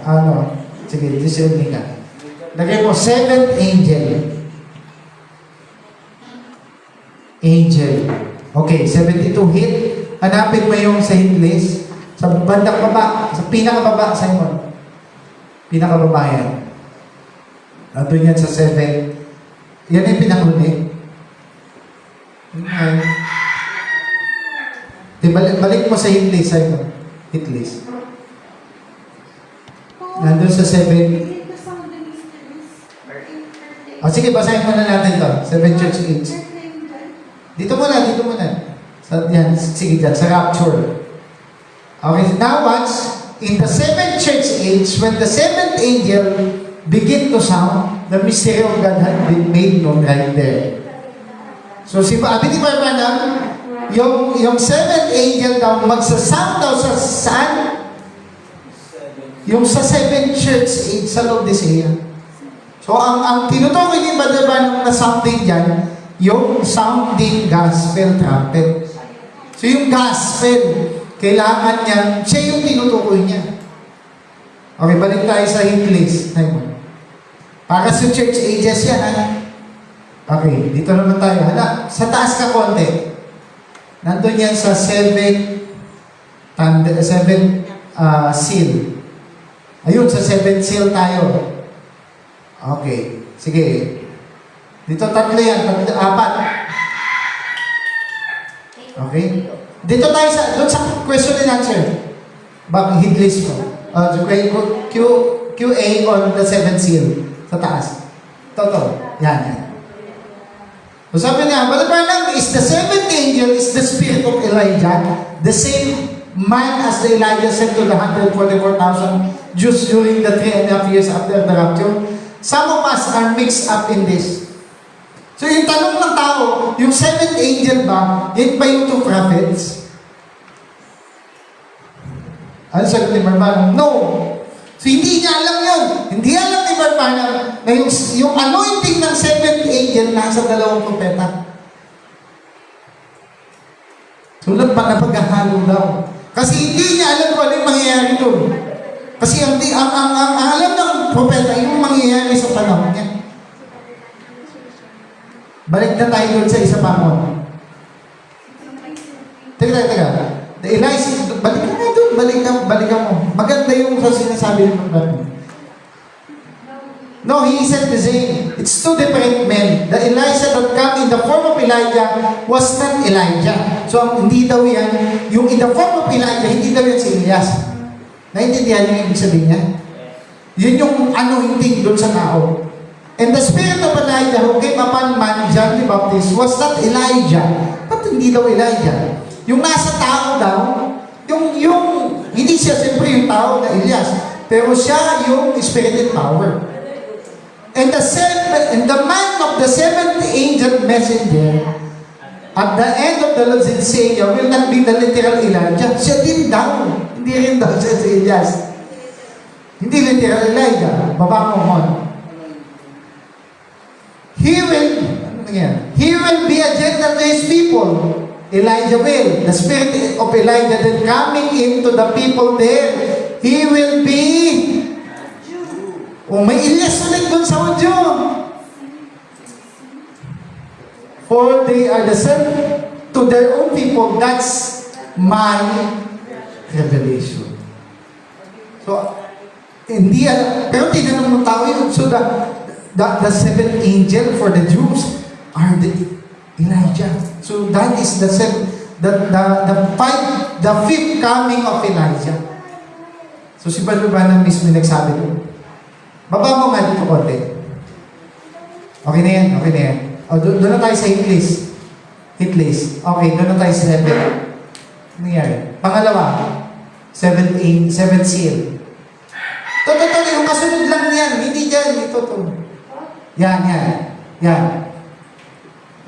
Sige, this is Nika. Lagay mo, seventh angel. Angel. Okay, 72 hit. Hanapin mo yung sa hit list. Sa bandang baba. Sa pinakababa, Simon. Pinakababa yan. Nandun yan sa 7. Yan yung pinakahuli. Balik mo sa hit list, Simon. Hit list. Nandun sa 7. Sige, basahin mo na natin to. 7 church age. Dito muna. Yan, sige dyan, sa rapture. Okay, now watch. In the 7th church age, when the 7th angel begin to sound, the mystery of God had been made known right there. So, sabi ni Branham, yung 7th angel daw, magsasound daw sa saan? Yung sa 7th church age sa Laodicea. So, ang tinutukoy ni Brother Branham na sounding dyan, yung sounding gospel trumpet. So, yung gospel, kailangan niya, siya yung tinutukoy niya. Okay, balik tayo sa hit list. Para sa church ages yan, ha? Okay, dito naman tayo. Sa taas ka konti. Nandun yan sa 7 seal. Ayun, sa 7 seal tayo. Okay, sige. Dito tatlo yan, apat. Okay? Dito tayo doon sa question and answer. Bakit hit list mo? QA on the 7 seal. Sa taas. Toto. Yan. So sabi niya, Brother Branham is the 7th angel is the spirit of Elijah, the same man as the Elijah sent to the 144,000 Jews during the 3.5 years after the rapture. Some of us are mixed up in this. So yung tanong ng tao, yung 7th angel ba, yun ba yung 2 prophets? Ano sagot ni Branham? No. So hindi niya alam yun. Hindi alam ni Branham na yung anointing ng 7th angel nasa 2 propeta. So napaghahalo daw. Kasi hindi niya alam kung ano yung mangyayari doon. Kasi ang alam ng propeta yung mangyayari sa panahon niya. Balik na tayo doon sa isa pa mo. Teka. The Elijah, balik ka doon, balik ka mo. Maganda yung sa sinasabi ng Branham. No, he said the same. It's two different men. The Elijah that came in the form of Elijah was not Elijah. So, hindi daw yan, yung in the form of Elijah, hindi daw yan si Elias. Naintindihan niyo yung ibig sabihin niya? Yun yung anointing doon sa tao. And the spirit of Elijah who came upon man, John the Baptist, was not Elijah. Ba't hindi daw Elijah? Yung nasa tao daw, yung hindi siya siyempre yung tao na Elias, pero siya yung spirit and power. And the man of the seventh angel messenger, at the end of the Lord's Isaiah, will not be the literal Elijah. Siya din daw. Hindi rin daw siya si Elias. Hindi literal Elijah. Baba mo mo. He will be a gentle to his people. Elijah will. The spirit of Elijah then coming into the people there. He will be may Elias ulit dun sa audio. For they are the same to their own people. That's my revelation. So, hindi pero tinanong ng tao yun. So, the seventh angel for the Jews are the Elijah. So, that is the fifth coming of Elijah. So, si Balubana mismo nagsabi doon. Baba mo nga dito konti. Okay na yan, okay na yan. O, doon na tayo sa hit list. Hit list. Okay, doon na tayo sa 7. Ano nangyari? Pangalawa, 7 seal. Ito, yung kasunod lang yan. Hindi dyan, ito. Yan.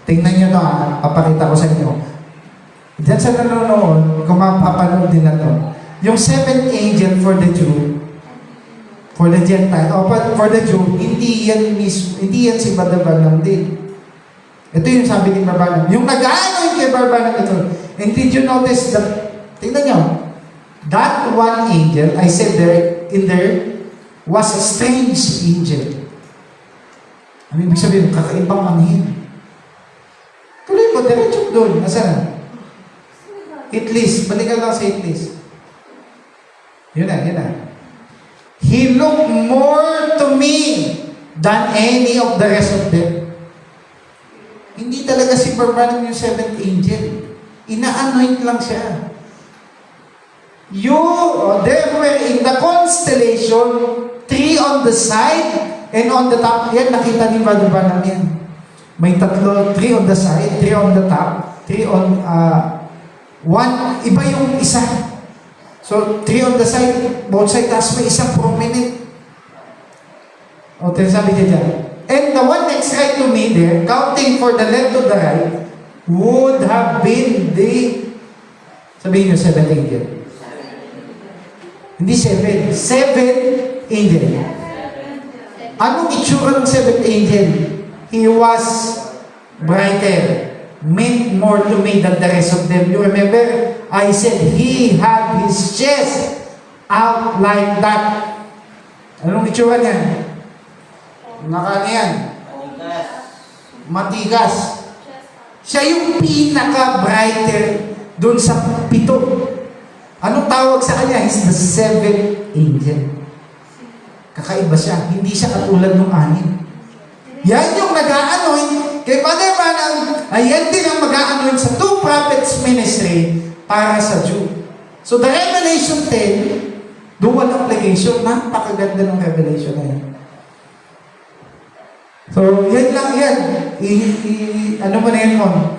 Tingnan nyo to ha, papakita ko sa inyo. Diyan sa nanonood, kung mapapanood din na to. Yung 7th angel for the Jew, for the Gentile, for the Jew, hindi yan si Barbanam din. Ito yung sabi ni Barbanam. Yung nag-ano yung kay Barbanam ito. And did you notice that, tingnan nyo, that one angel, I said there was a strange angel. Ano ibig sabihin? Kakaibang anhin. Tuloy mo, diretso doon. Nasaan? Hit list. Balikan lang sa hit list. Yun na. He looked more to me than any of the rest of them. Hindi talaga si Barbanam yung 7th angel. Ina-anoint lang siya. There were in the constellation 3 on the side and on the top. Yan, nakita ni Barbanam yan. May 3 on the side, 3 on the top, 3 on, 1, iba yung isa. So, 3 on the side, both side, tapos may isang prominent. O, sabi niya dyan. And the one next right to me there, counting for the left to the right, would have been sabihin niyo, 7th angel. Hindi 7 angel. Anong itsura ng 7th angel? He was brighter, meant more to me than the rest of them. You remember? I said, he had his chest out like that. Anong itsura niya? Yan. Matigas. Siya yung pinaka-brighter dun sa 7. Anong tawag sa kanya? He's the 7th angel. Kakaiba siya. Hindi siya katulad ng 6. Yan yung nag-a-anoint. Kay Father Branham, ayan din ang mag-a-anoint sa 2 prophets ministry para sa Jew. So the Revelation 10, dual application, napakaganda ng Revelation na yan. So, yan lang yan. Ano mo na yan mo?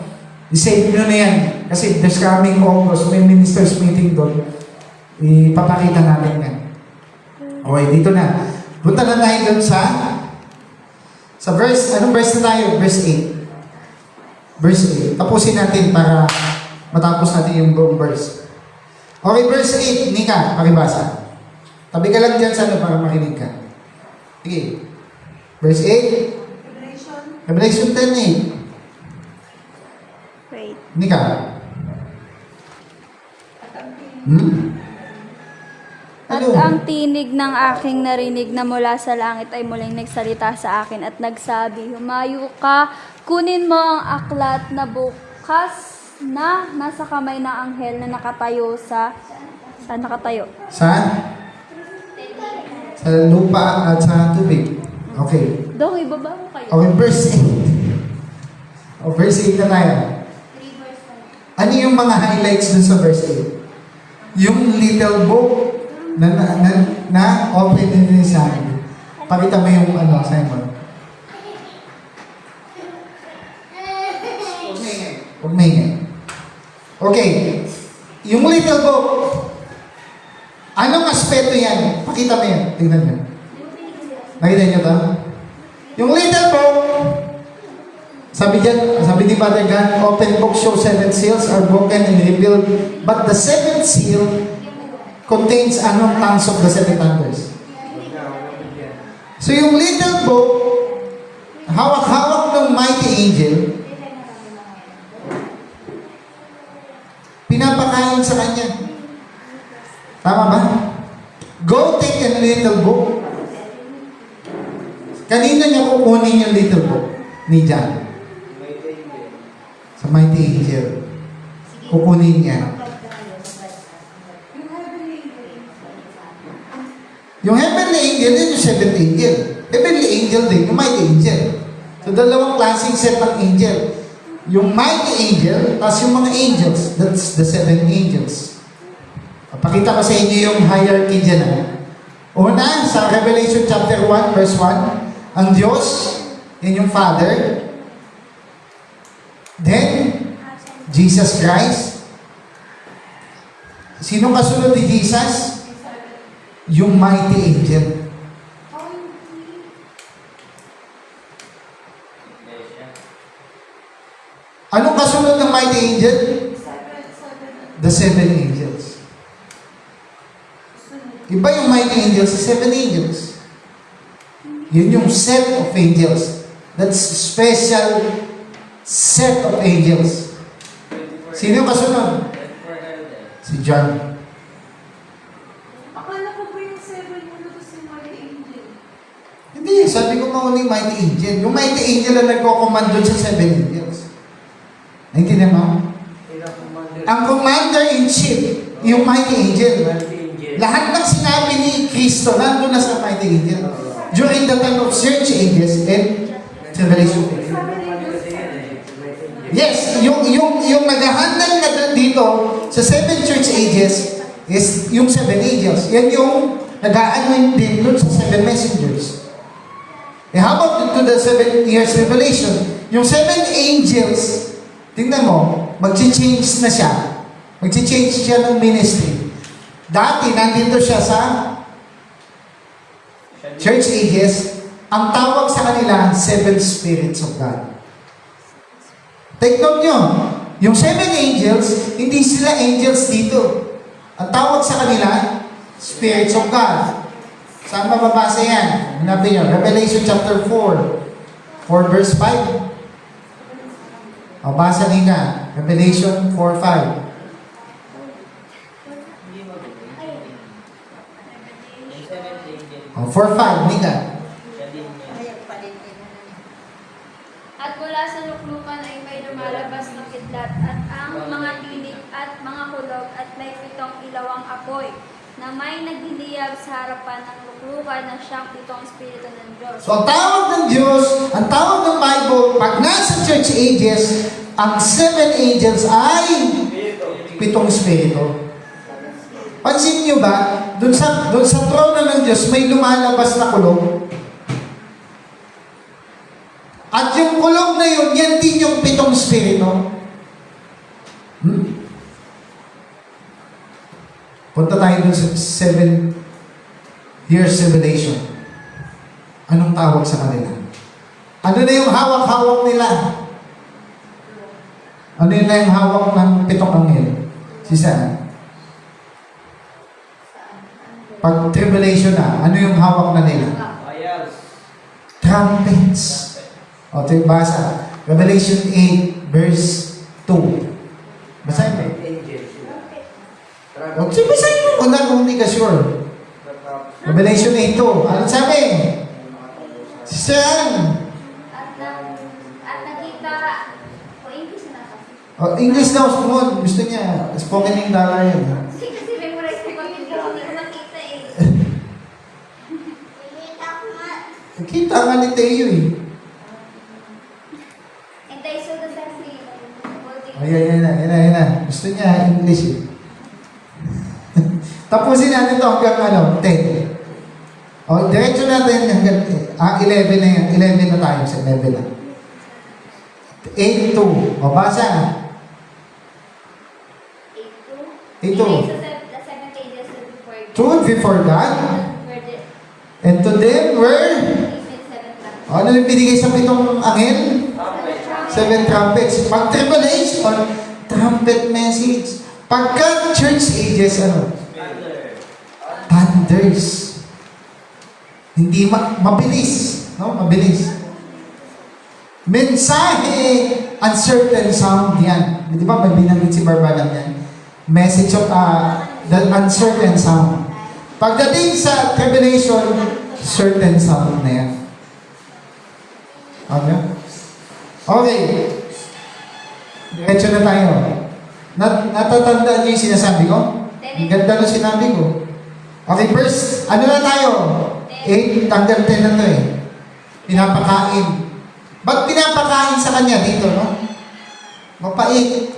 I-save nyo na yan. Kasi this coming August, may ministers meeting doon. Ipapakita natin yan. Okay, dito na. Punta na tayo doon sa verse, anong verse na tayo? Verse 8. Verse 8. Tapusin natin para matapos natin yung buong verse. Okay, verse 8. Nika, pakibasa. Tabi ka lang dyan sa para makinig ka. Sige. Verse 8. Revelation 10:8. Wait. Nika. At ang tinig ng aking narinig na mula sa langit ay muling nagsalita sa akin at nagsabi, humayo ka, kunin mo ang aklat na bukas na nasa kamay ng anghel na nakatayo Saan nakatayo? Sa lupa at sa tubig. Okay. Dong, ibaba mo kayo. Okay, verse 8. O, verse 8 na tayo. Ano yung mga highlights dun sa verse 8? Yung little book na open din sa akin. Pakita mo yung Simon. Huwag maingay. Okay. Yung little book, anong aspeto yan? Pakita mo yan. Tingnan mo. Nakita niyo ba? Yung little book, sabi ni Father God, open book shows 7 seals are broken and revealed, but the 7th seal contains anong tongues of the 7 thunders. So yung little book, hawak-hawak ng mighty angel, pinapakain sa kanya. Tama ba? Go take a little book. Kanina niya kukunin yung little book ni John. Sa mighty angel. Kukunin niya. Yung heavenly angel, yun yung 7th angel. Heavenly angel din, yung mighty angel. So, dalawang klaseng set ng angel. Yung mighty angel, tapos yung mga angels, that's the 7 angels. Pakita ko sa inyo yung hierarchy dyan. Una, sa Revelation chapter 1, verse 1, ang Diyos, yun yung Father. Then, Jesus Christ. Sino kasunod ni Jesus? Yung mighty angel. Anong kasunod ng mighty angel? The 7 angels. Iba yung mighty angels sa 7 angels. Yun yung set of angels. That's special set of angels. Sino yung kasunod? Si John. Akala ko po yung 7 muna si Mighty Angel. Hindi, sabi ko mauna yung mighty angel. Yung mighty angel na nagko-command doon sa 7 angels. Naintindihan mo? Ang commander-in-chief, yung mighty angel. Lahat ng sinabi ni Kristo, nandun na sa mighty angel. During the time of church ages and Revelation. Yes, yung naghahandle na dito sa 7 church ages is yung 7 angels. Yan yung nag-aanoin din dun sa 7 messengers. Eh, how about to the 7 years revelation? Yung 7 angels, tingnan mo, mag-change na siya. Mag-change siya ng ministry. Dati, nandito siya sa church ages. Ang tawag sa kanila, 7 spirits of God. Take note nyo, yung 7 angels, hindi sila angels dito. Ang tawag sa kanila, spirits of God. Saan mababasa yan? Hanapin nyo, Revelation chapter 4, 4 verse 5. Mabasa din ka, Revelation 4:5. Oh, 4:5, hindi ka. At mula sa luklukan ay may lumalabas na kidlat at ang mga tinig at mga kulog at may 7 ilawang apoy na may naghiliyab sa harapan ng luklukan na siyang 7 espiritu ng Diyos. So, ang tawag ng Diyos, ang tawag ng Bible, pag nasa church ages, ang 7 angels ay 7 espiritu. Pansin niyo ba, dun sa trono ng Diyos, may lumalabas na kulog. At yung kulog na yun, yan din yung 7 espiritu. Punta tayo dun sa 7 years revelation. Anong tawag sa kanila? Ano na yung hawak-hawak nila? Ano yun na yung hawak ng 7 anghel? Si saan? Pag tribulation na, ano yung hawak na nila? Trumpets. O, ito yung basa. Revelation 8, verse 2. Basahin mo. O, basahin mo kung hindi ka sure. Revelation 8, 2. Ano sabi? Siyan. At nakita, English na ako. O, English daw, gusto niya. Spoken in dollar yun. Kasi memorize ko hindi ko nakita eh. Nakita ko nga. Kita nga ni Teo eh. And I saw the same Ayan na. Gusto niya English eh. Tapusin natin ito hanggang 10. O, diretso natin hanggang 11 na yan. 11 na tayo sa 11 na. 8-2. O, basa. 8:2. 8:2. The seven pages before Truth before God. where the And to them were... seven trumpets. O, ano yung binigay sa pitong angel? Trumpet. 7 trumpets. Pag tribulation, trumpet message. Pagka church ages, ano? Thunder. Thunders. Hindi mabilis. No? Mabilis. Mensahe, uncertain sound yan. Di ba may binanggit si Barbalang yan? Message of the uncertain sound. Pagdating sa tribulation, certain sound na yan. Okay? Okay. Diretso na tayo. Natatandaan niyo yung sinasabi ko? Ang ganda ng sinabi ko. Okay, first, ano na tayo? 8, hanggang 10 na to eh. Pinapakain. Ba't pinapakain sa kanya dito, no? Mapait.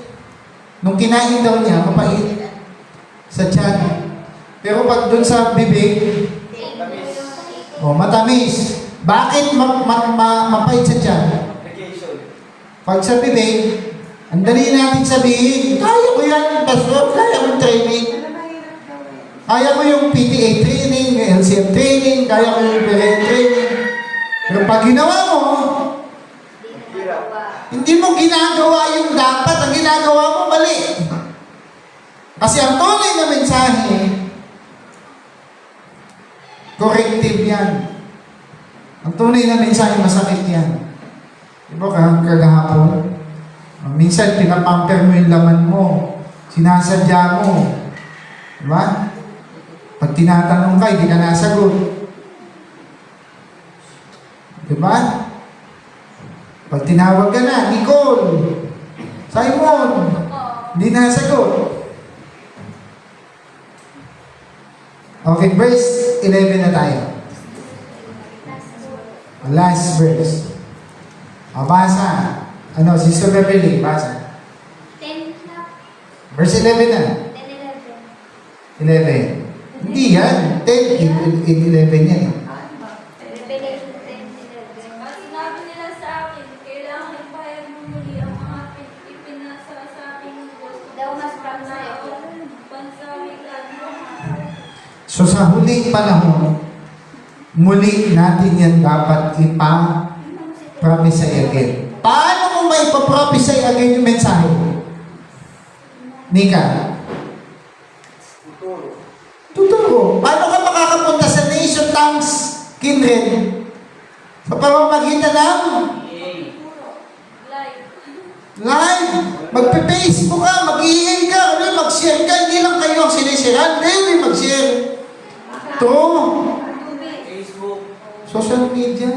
Nung kinain daw niya, mapait. Sa tiyan. Pero pag dun sa bibig, matamis. Bakit mapait sa tiyan? Vacation. Pag sa bibig, ang dali natin sabihin, kaya ko yan, pastor, kaya ko training. Ano mahirap gawin? Kaya ko yung PTA training, LCM training, kaya ko yung BRN training. Pero pag ginawa mo, hindi mo ginagawa yung dapat, ang ginagawa mo mali. Kasi ang tunay na mensahe, corrective yan. Ang tunay na mensahe, masakit yan. Diba kagahapon? Minsan, pinapamper mo yung laman mo. Sinasadya mo. Diba? Pag tinatanong ka, hindi ka nasagot. Diba? Pag tinawag ka na, Nicole, Simon, hindi nasagot. Okay, verse 11 na tayo. Last verse. Basa. Ano, Sister Beverly, basa. 10 na. Verse 11 na. 10, 11. Hindi yan. 10, 11 yan. 11. Revelation 10, 11. At sinabi nila sa akin, kailangan ibayad mo muli ang mga ipinasa sa aking Diyos. Daw mas pansawigan mo. So sa huling panahon, muli natin yan dapat ipa-prophesy again. Paano mo may ipa-prophesy again yung mensahe? Nika? Futuro. Tuturo. Paano ka makakapunta sa nation tongues, kindred? Sa pamamagitan ng Live. live. Magpe-Facebook ka, mag-i-email ka, mag-share ka. Hindi lang kayo ang sinisiran. Hindi, mag-share. Ito. Facebook. Social media.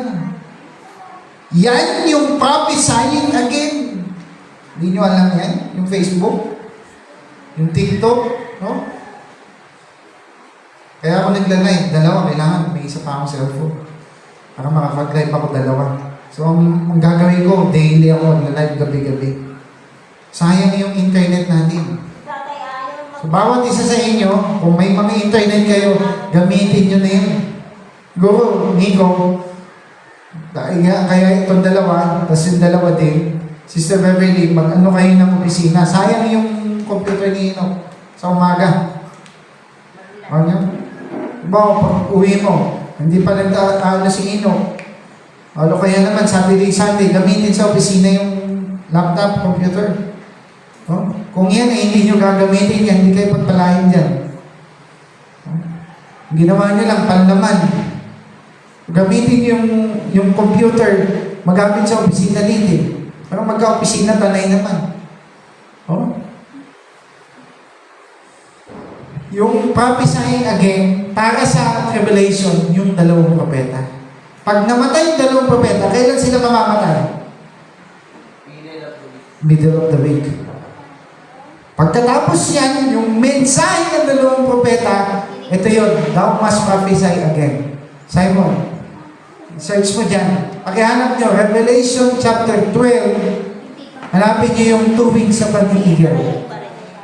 Yan yung prophesying again. Hindi nyo alam yan? Yung Facebook? Yung TikTok? No? Kaya ako nagla-live. Dalawa. Kailangan may isa pa akong cellphone. Para makapag-live ako dalawa. So, ang gagawin ko, daily ako nagla-live gabi-gabi. Sayang yung internet natin. So, bawat isa sa inyo, kung may mga internet kayo, gamitin nyo na yun. Siguro, Nico, kaya itong dalawa, tapos yung dalawa din, Sister Beverly, mag-ano kayo ng opisina. Sayang yung computer ni Ino sa umaga. Ano? Diba, pag uwi mo, hindi pa nag-ano si Ino. Ano kaya naman, Saturday, Sunday, gamitin sa opisina yung laptop, computer. Oh? Kung yan ay hindi nyo gagamitin yan, hindi kayo pagpalain dyan. Oh? Ginawa nyo lang, panlaman. Gamitin yung computer, magamit sa opisina dito. Parang magka-opisina, tanay naman. Oh? Yung prophesying again, para sa Revelation, yung dalawang propeta. Pag namatay yung dalawang propeta, kailan sila mamamatay? Middle of the week. Pagkatapos yan, yung mensahe ng dalawang propeta, ito yun, thou must prophesy again. Simon, Search mo dyan. Pakihanap nyo, Revelation chapter 12. Hanapin nyo yung two wings sa pag-iigal.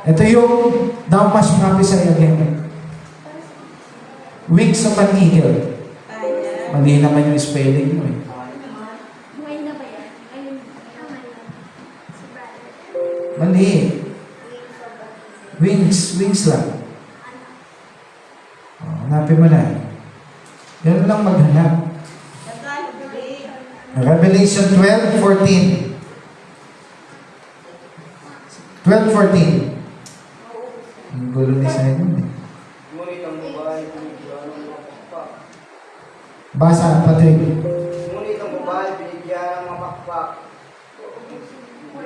Ito yung Damas prophesy again. Wings sa pag-iigal. Mali naman yung spelling mo eh. Ngayon na ba yan? Ngayon. Mali. Wings lang. Hanapin mo na. Ganun lang maghanap. Revelation 12:14. 12:14. Ang gulo ni Simon eh. Ngunit ang babae binigyan ng mapakpak. Basa, Patrick. Ngunit ang babae binigyan ng mapakpak.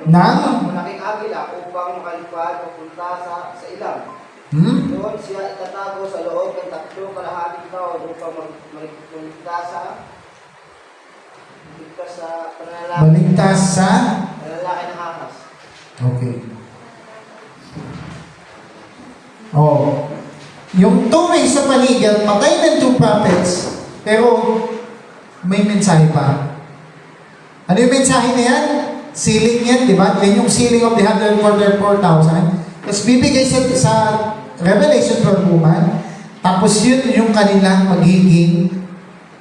Nang? Malaking agila upang makalipad papunta sa ilang. Doon siya itatago sa loob ng 3.5 taon upang maligtas sa panlalaki Maligtas sa? ng ahas. Okay. Oh. Yung two wings sa paligid, patay ng two prophets, pero may mensahe pa. Ano yung mensahe na yan? Sealing yan, di ba? Yan yung sealing of the 144,000. Tapos bibigay sa Revelation for woman. Tapos yun yung kanilang magiging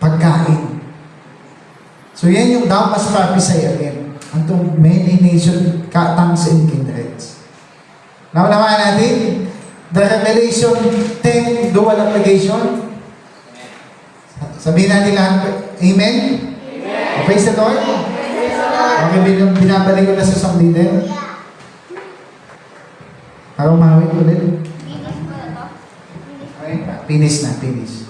pagkain. So yan yung Damas prophesy again. Unto many nation, tongues and kindreds. Naunawa natin, the Revelation 10 dual application. Sabihin natin lahat, Amen? Amen. Praise the Lord? Okay, binabalik ko na sa isang leader. Para umawit ulit. Finish ko na to. Okay, finish na, finish.